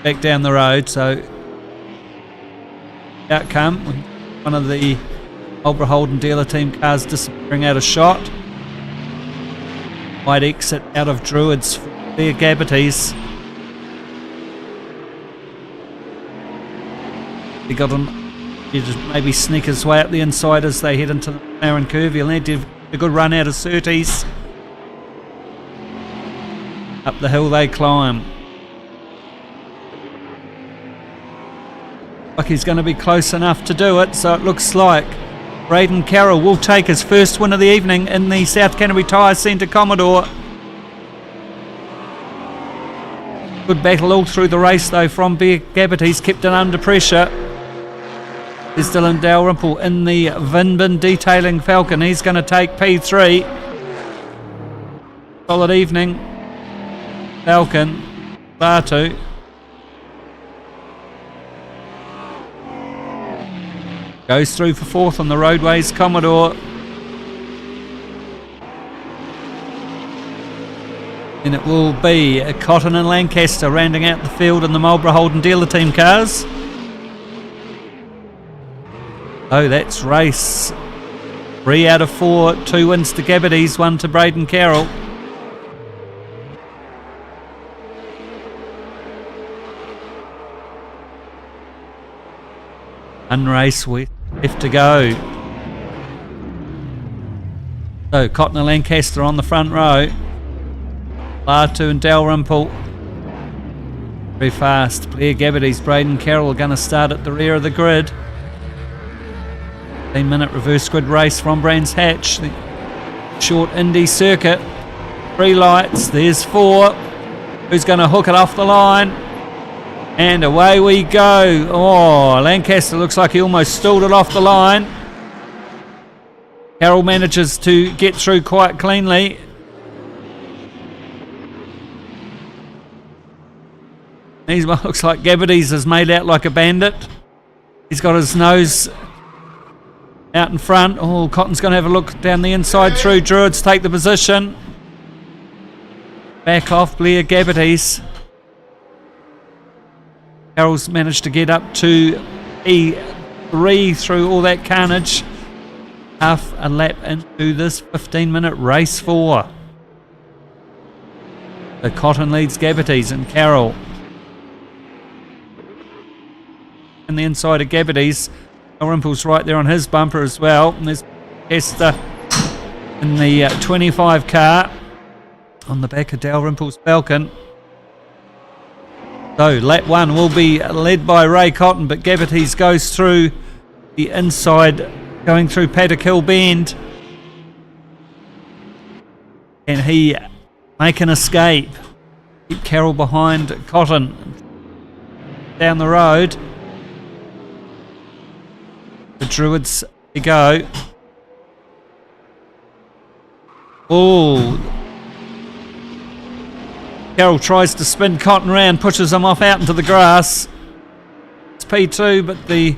back down the road, so outcome, one of the Ultra Holden dealer team cars disappearing out of shot. Wide exit out of Druids for their Gabbities. He got on, he just maybe sneak his way up the inside as they head into the narrow curve. He'll need to have a good run out of Surtees. Up the hill they climb. Like he's going to be close enough to do it, so it looks like Braden Carroll will take his first win of the evening in the South Canterbury Tyres Centre Commodore. Good battle all through the race though from Gabbett. He's kept it under pressure. There's Dylan Dalrymple in the Vinbin Detailing Falcon. He's going to take P3. Solid evening. Falcon, Batu. Goes through for fourth on the Roadways Commodore. And it will be Cotton and Lancaster rounding out the field in the Marlborough Holden dealer team cars. Oh, that's race 3 out of 4. 2 wins to Gabbities, 1 to Braden Carroll. One race left to go. So Cotton and Lancaster on the front row. Latu and Dalrymple very fast. Blair Gabbities, Braden Carroll are going to start at the rear of the grid. 15-minute reverse grid race from Brands Hatch, the short Indy circuit. 3 lights, there's 4. Who's going to hook it off the line? And away we go. Oh, Lancaster looks like he almost stalled it off the line. Carroll manages to get through quite cleanly. He looks like Gabbities is made out like a bandit. He's got his nose out in front. Oh, Cotton's going to have a look down the inside through. Druids take the position. Back off Blair Gabbities. Carroll's managed to get up to E3 through all that carnage. Half a lap into this 15-minute race 4. The Cotton leads Gabbities and Carroll. And the inside of Gabbities. Dalrymple's right there on his bumper as well. And there's Hester in the 25 car on the back of Dalrymple's Falcon. So lap 1 will be led by Ray Cotton, but Gabbities goes through the inside, going through Paddock Hill Bend. And he make an escape. Keep Carroll behind Cotton. Down the road. The Druids to go. Oh. Carroll tries to spin Cotton round, pushes him off out into the grass. It's P2, but the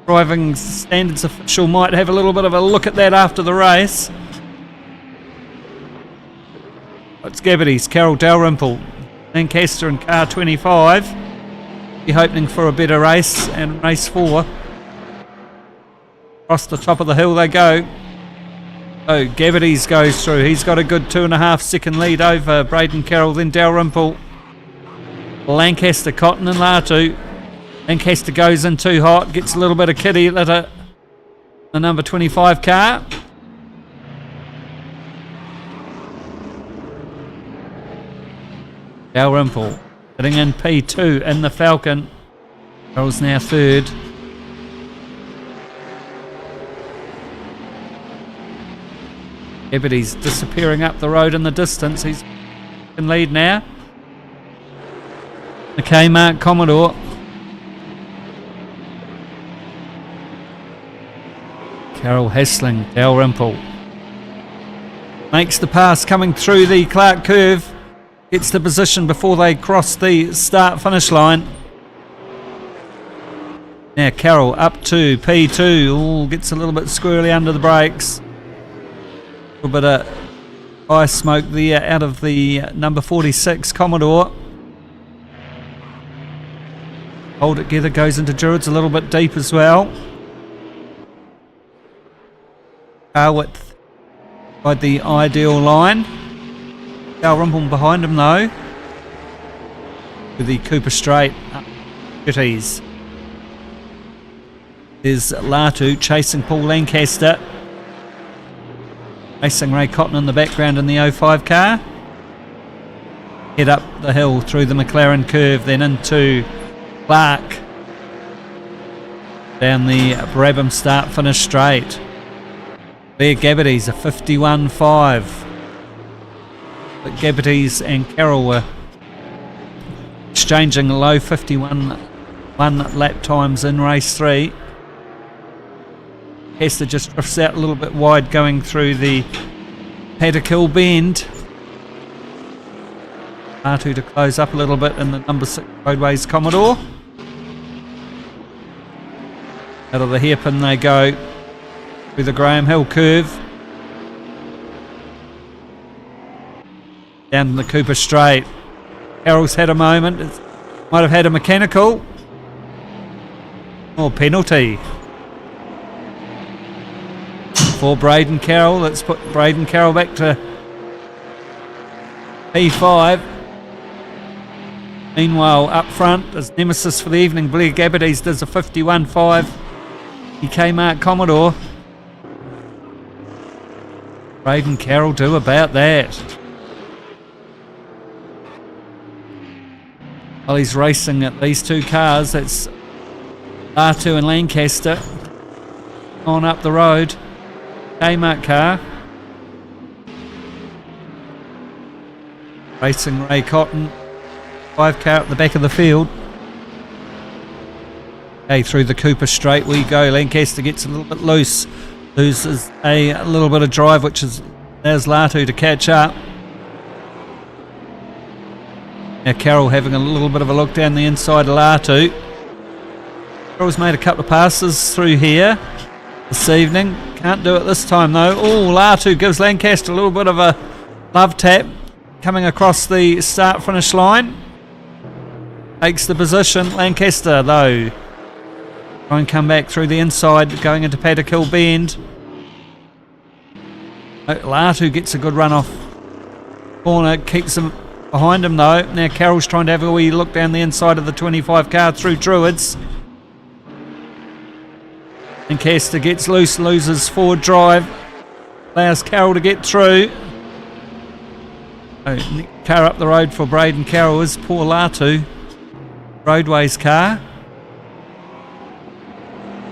driving standards official might have a little bit of a look at that after the race. It's Gabbities, Carroll, Dalrymple, Lancaster and car 25. Be hoping for a better race, and race 4. Across the top of the hill they go. Oh, Gabbities goes through. He's got a good 2.5 second lead over Braden Carroll, then Dalrymple. Lancaster, Cotton and Latu. Lancaster goes in too hot, gets a little bit of kitty litter. The number 25 car. Dalrymple sitting in P2 in the Falcon. Carroll's now 3rd. Gabbities disappearing up the road in the distance. He's in lead now. The Kmart Commodore. Carroll hassling Dalrymple. Makes the pass coming through the Clark curve. Gets the position before they cross the start-finish line. Now Carroll up to P2. Ooh, gets a little bit squirrely under the brakes. A bit of fire smoke there out of the number 46 Commodore. Hold it together, goes into Druids a little bit deep as well. Car width by the ideal line. Dalrymple behind him though. With the Cooper Straight up 30s. There's Latu chasing Paul Lancaster. Racing Ray Cotton in the background in the 05 car. Head up the hill through the McLaren curve, then into Clark. Down the Brabham start finish straight. There Gabbity's a 51.5. But Gabbity's and Carroll were exchanging low 51 lap times in race 3. Hester just drifts out a little bit wide going through the Paddock bend. R2 to close up a little bit in the number 6 Roadways Commodore. Out of the hairpin they go through the Graham Hill curve. Down the Cooper Straight. Carroll's had a moment. Might have had a mechanical. Or penalty. For Braden Carroll. Let's put Braden Carroll back to P5. Meanwhile, up front, as nemesis for the evening, Blair Gabbity's does a 51.5. VK Mark Commodore. Braden Carroll do about that. While he's racing at these two cars, that's R2 and Lancaster on up the road. Kmart car. Racing Ray Cotton. 5 car at the back of the field. Okay, through the Cooper Straight we go. Lancaster gets a little bit loose. Loses a little bit of drive, which allows Latu to catch up. Now Carroll having a little bit of a look down the inside of Latu. Carroll's made a couple of passes through here this evening. Can't do it this time though. Oh, Latu gives Lancaster a little bit of a love tap coming across the start finish line. Takes the position. Lancaster though. Try and come back through the inside going into Paddock Hill bend. Latu gets a good run off corner. Keeps him behind him though. Now Carroll's trying to have a wee look down the inside of the 25 car through Druids. Lancaster gets loose, loses forward drive. Allows Carroll to get through. Car up the road for Braden Carroll is poor Latu. Roadways car.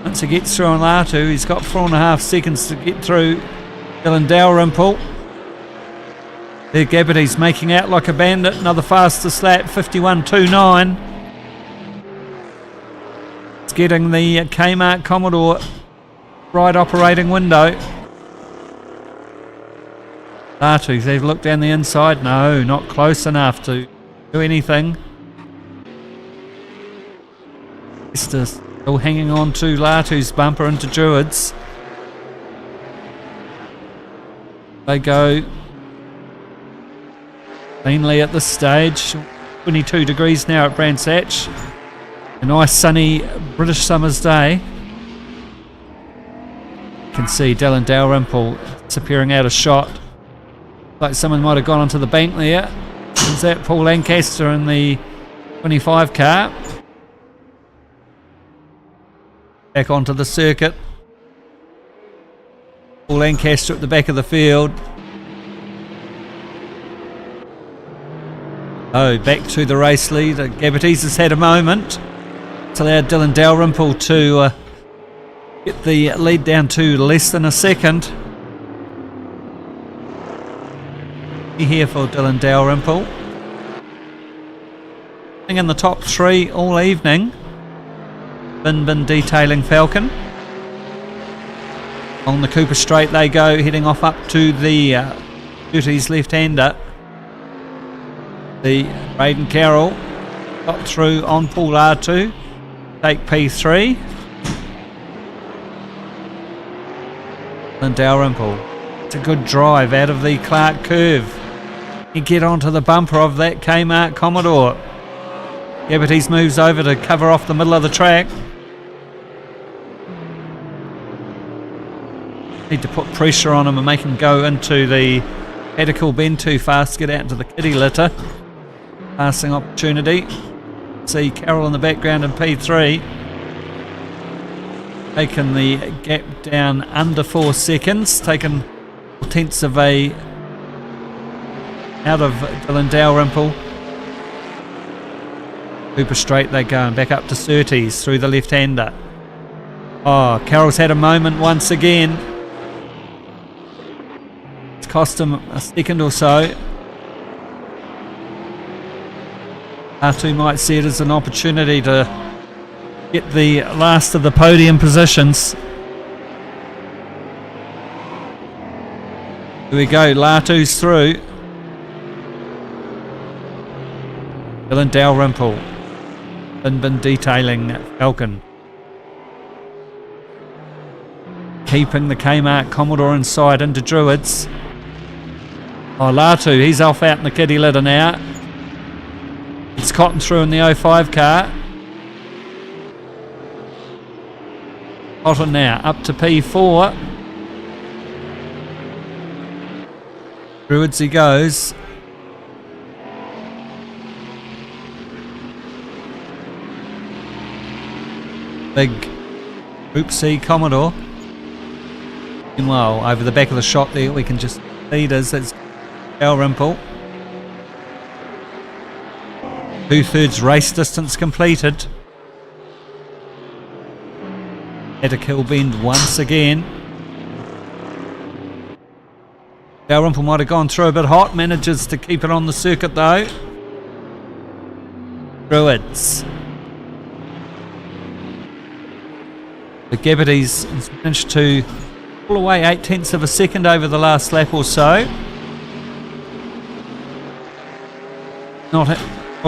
Once he gets through on Latu, he's got 4.5 seconds to get through Dylan Dalrymple. There Gabbity's making out like a bandit. Another fastest lap, 51.29. It's getting the Kmart Commodore right operating window. Latu, they've looked down the inside. No, not close enough to do anything. Still hanging on to Latu's bumper into Druids. They go cleanly at this stage. 22 degrees now at Brands Hatch. A nice sunny British summer's day. You can see Dylan Dalrymple disappearing out of shot. Like someone might have gone onto the bank there. Is that Paul Lancaster in the 25 car? Back onto the circuit. Paul Lancaster at the back of the field. Oh, back to the race lead. Gabbity's has had a moment. It's allowed Dylan Dalrymple to get the lead down to less than a second. Here for Dylan Dalrymple. In the top 3 all evening. Bin detailing Falcon. On the Cooper Straight they go, heading off up to the 30s left-hander. The Braden Carroll got through on Paul R2. Take P3. And Dalrymple It's a good drive out of the Clark curve. You get onto the bumper of that Kmart Commodore. Gabates moves over to cover off the middle of the track. Need to put pressure on him and make him go into the pedicle bend too fast, get out into the kiddie litter. Passing opportunity. See Carroll in the background in P3. Taken the gap down under 4 seconds. Taken 4/10 of a out of Dylan Dalrymple. Super straight they go and back up to Surtees through the left-hander. Oh, Carroll's had a moment once again. It's cost him a second or so. R2 might see it as an opportunity to get the last of the podium positions. Here we go, Latu's through. Dylan Dalrymple. Been detailing Falcon. Keeping the Kmart Commodore inside into Druids. Oh, Latu, he's off out in the kiddie litter now. It's Cotton through in the 05 car. Cotton now up to P4. Druids he goes. Big Group C Commodore. Meanwhile, over the back of the shot there, we can just see that's Dalrymple. 2/3 race distance completed. Had a kill bend once again. Dalrymple might have gone through a bit hot, manages to keep it on the circuit though. Druids. The Gabates has managed to pull away 8/10 of a second over the last lap or so. Not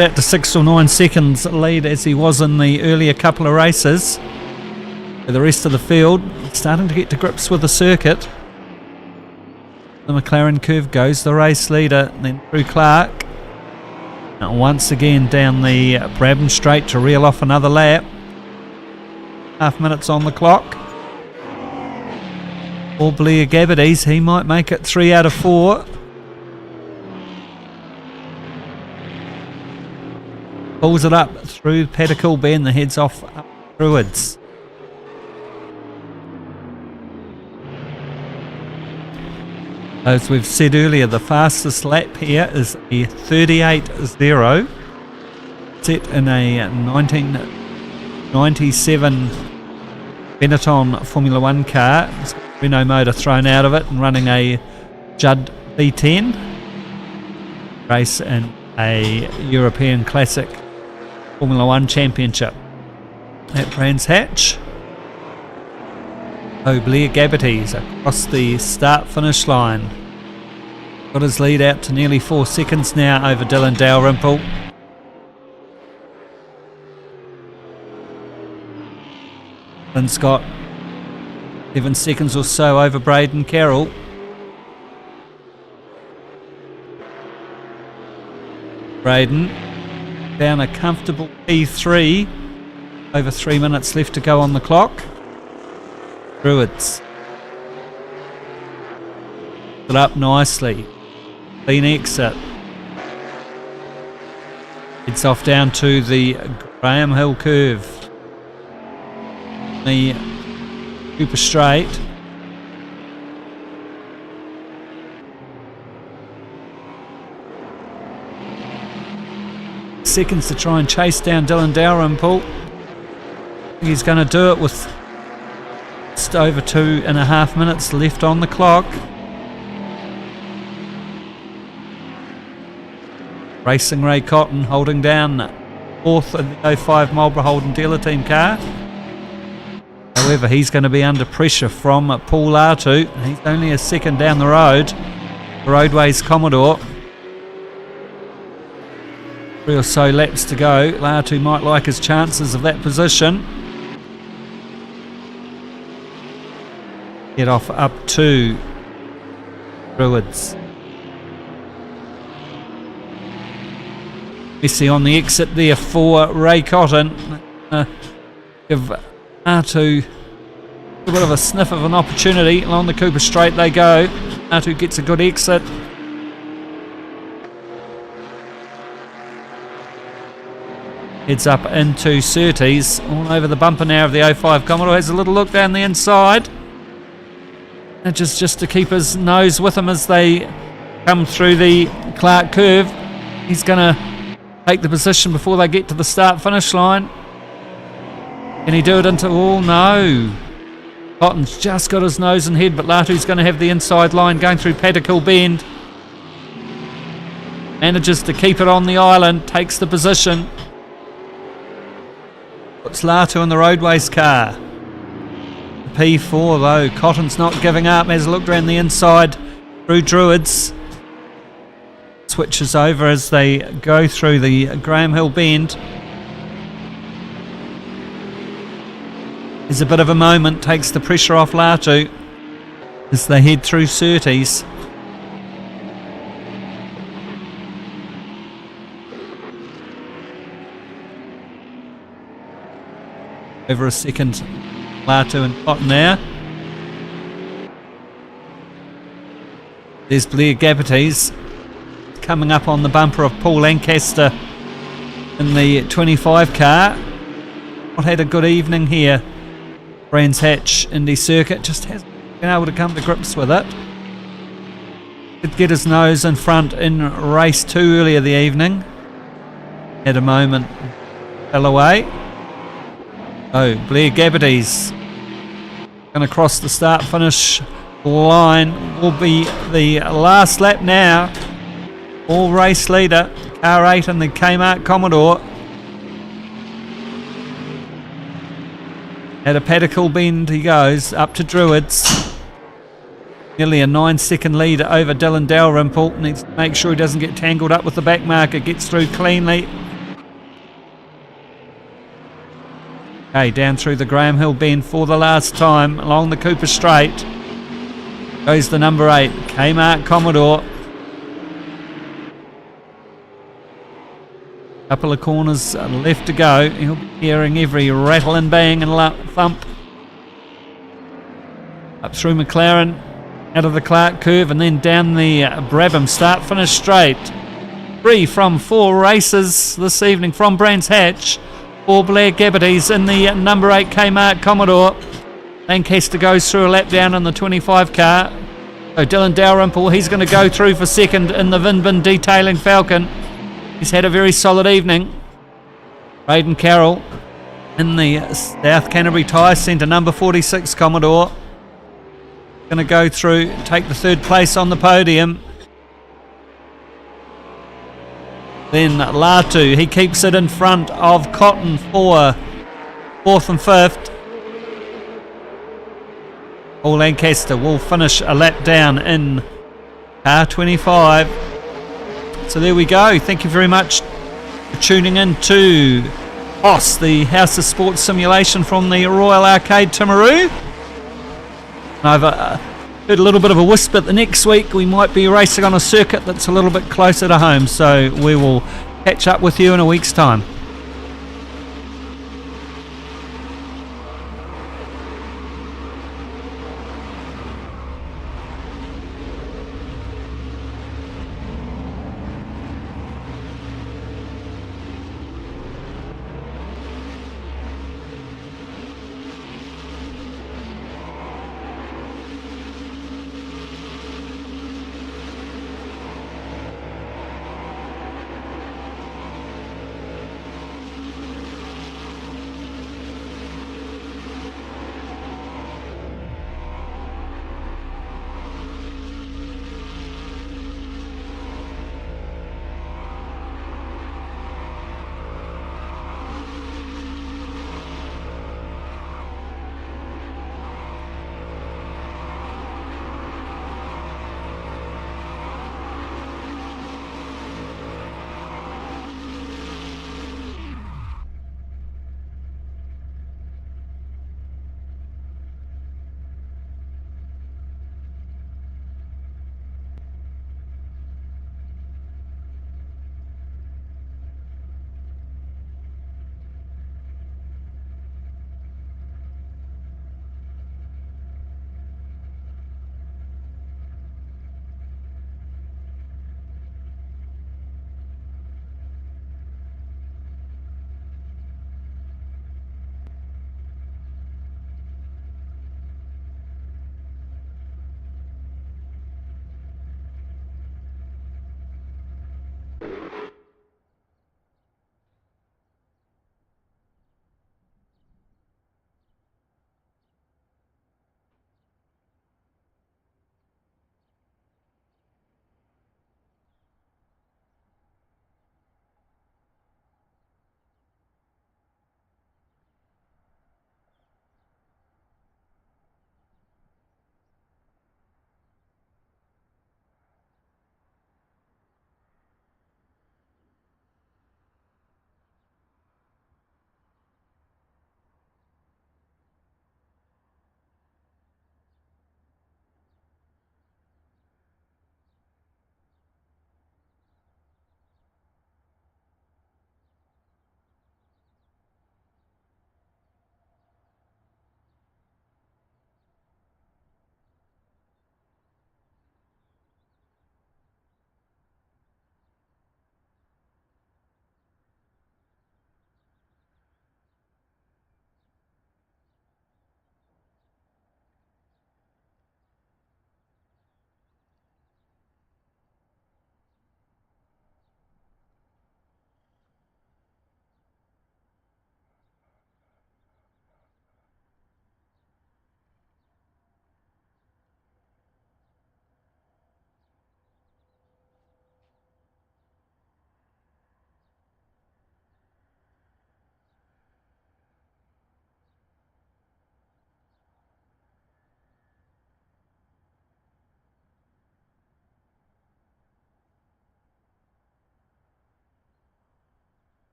out to 6 or 9 seconds lead as he was in the earlier couple of races. The rest of the field starting to get to grips with the circuit. The McLaren curve goes the race leader, then through Clark. Now once again down the Brabham Straight to reel off another lap. Half minutes on the clock. For Blair Gabates, he might make it 3 out of 4. Pulls it up through Pedicle Bend, the heads off up Druids. As we've said earlier, the fastest lap here is a 38.0, set in a 1997 Benetton Formula 1 car. It's got a Renault motor thrown out of it and running a Judd V10 race in a European Classic Formula 1 Championship at Brands Hatch. So Blair Gabates across the start-finish line. Got his lead out to nearly 4 seconds now over Dylan Dalrymple. Dylan's got 7 seconds or so over Braden Carroll. Braden down a comfortable P3. Over 3 minutes left to go on the clock. Druids. Put up nicely. Clean exit. Heads off down to the Graham Hill curve. The Cooper Straight. Seconds to try and chase down Dylan Dalrymple. I think he's going to do it with just over 2.5 minutes left on the clock. Racing Ray Cotton holding down fourth in the 05 Marlborough Holden dealer team car. However, he's going to be under pressure from Paul Latu. He's only a second down the road. Roadways Commodore. 3 or so laps to go. Latu might like his chances of that position. Get off up to Druids. Messi on the exit there for Ray Cotton. Give R2 a bit of a sniff of an opportunity. Along the Cooper Straight they go. R2 gets a good exit. Heads up into Surtees. All over the bumper now of the 05 Commodore. Has a little look down the inside. And just to keep his nose with him as they come through the Clark curve. He's going to take the position before they get to the start-finish line. Can he do it into... Oh, no. Cotton's just got his nose and head, but Latu's going to have the inside line going through Paticle Bend. Manages to keep it on the island, takes the position. Puts Latu in the Roadways car. P4 though, Cotton's not giving up, has looked around the inside through Druids. Switches over as they go through the Graham Hill Bend. There's a bit of a moment, takes the pressure off Latu as they head through Surtees. Over a second, Latu and Cotton now. There's Blair Gabbities coming up on the bumper of Paul Lancaster in the 25 car. Not had a good evening here. Brands Hatch Indy Circuit just hasn't been able to come to grips with it. Did get his nose in front in race 2 earlier the evening. Had a moment, fell away. Oh, Blair Gabbities going to cross the start-finish line. Will be the last lap now. All race leader, car 8 in the Kmart Commodore. At a Paticle Bend he goes, up to Druids. Nearly a 9-second lead over Dylan Dalrymple. Needs to make sure he doesn't get tangled up with the back marker. Gets through cleanly. Okay, down through the Graham Hill Bend for the last time. Along the Cooper Straight goes the number 8, Kmart Commodore. Couple of corners left to go. He'll be hearing every rattle and bang and thump. Up through McLaren, out of the Clark curve, and then down the Brabham start-finish straight. 3 from 4 races this evening from Brands Hatch. For Blair Gabbities in the number 8 Kmart Commodore. Lancaster goes through a lap down in the 25 car. So Dylan Dalrymple, he's going to go through for second in the Vinbin Detailing Falcon. He's had a very solid evening. Braden Carroll in the South Canterbury Tyres Centre, number 46 Commodore. Going to go through, take the 3rd place on the podium. Then Latu, he keeps it in front of Cotton for 4th and 5th. Paul Lancaster will finish a lap down in car 25. So there we go. Thank you very much for tuning in to HOSS, the House of Sports simulation from the Royal Arcade Timaru. I've heard a little bit of a whisper that the next week we might be racing on a circuit that's a little bit closer to home, so we will catch up with you in a week's time.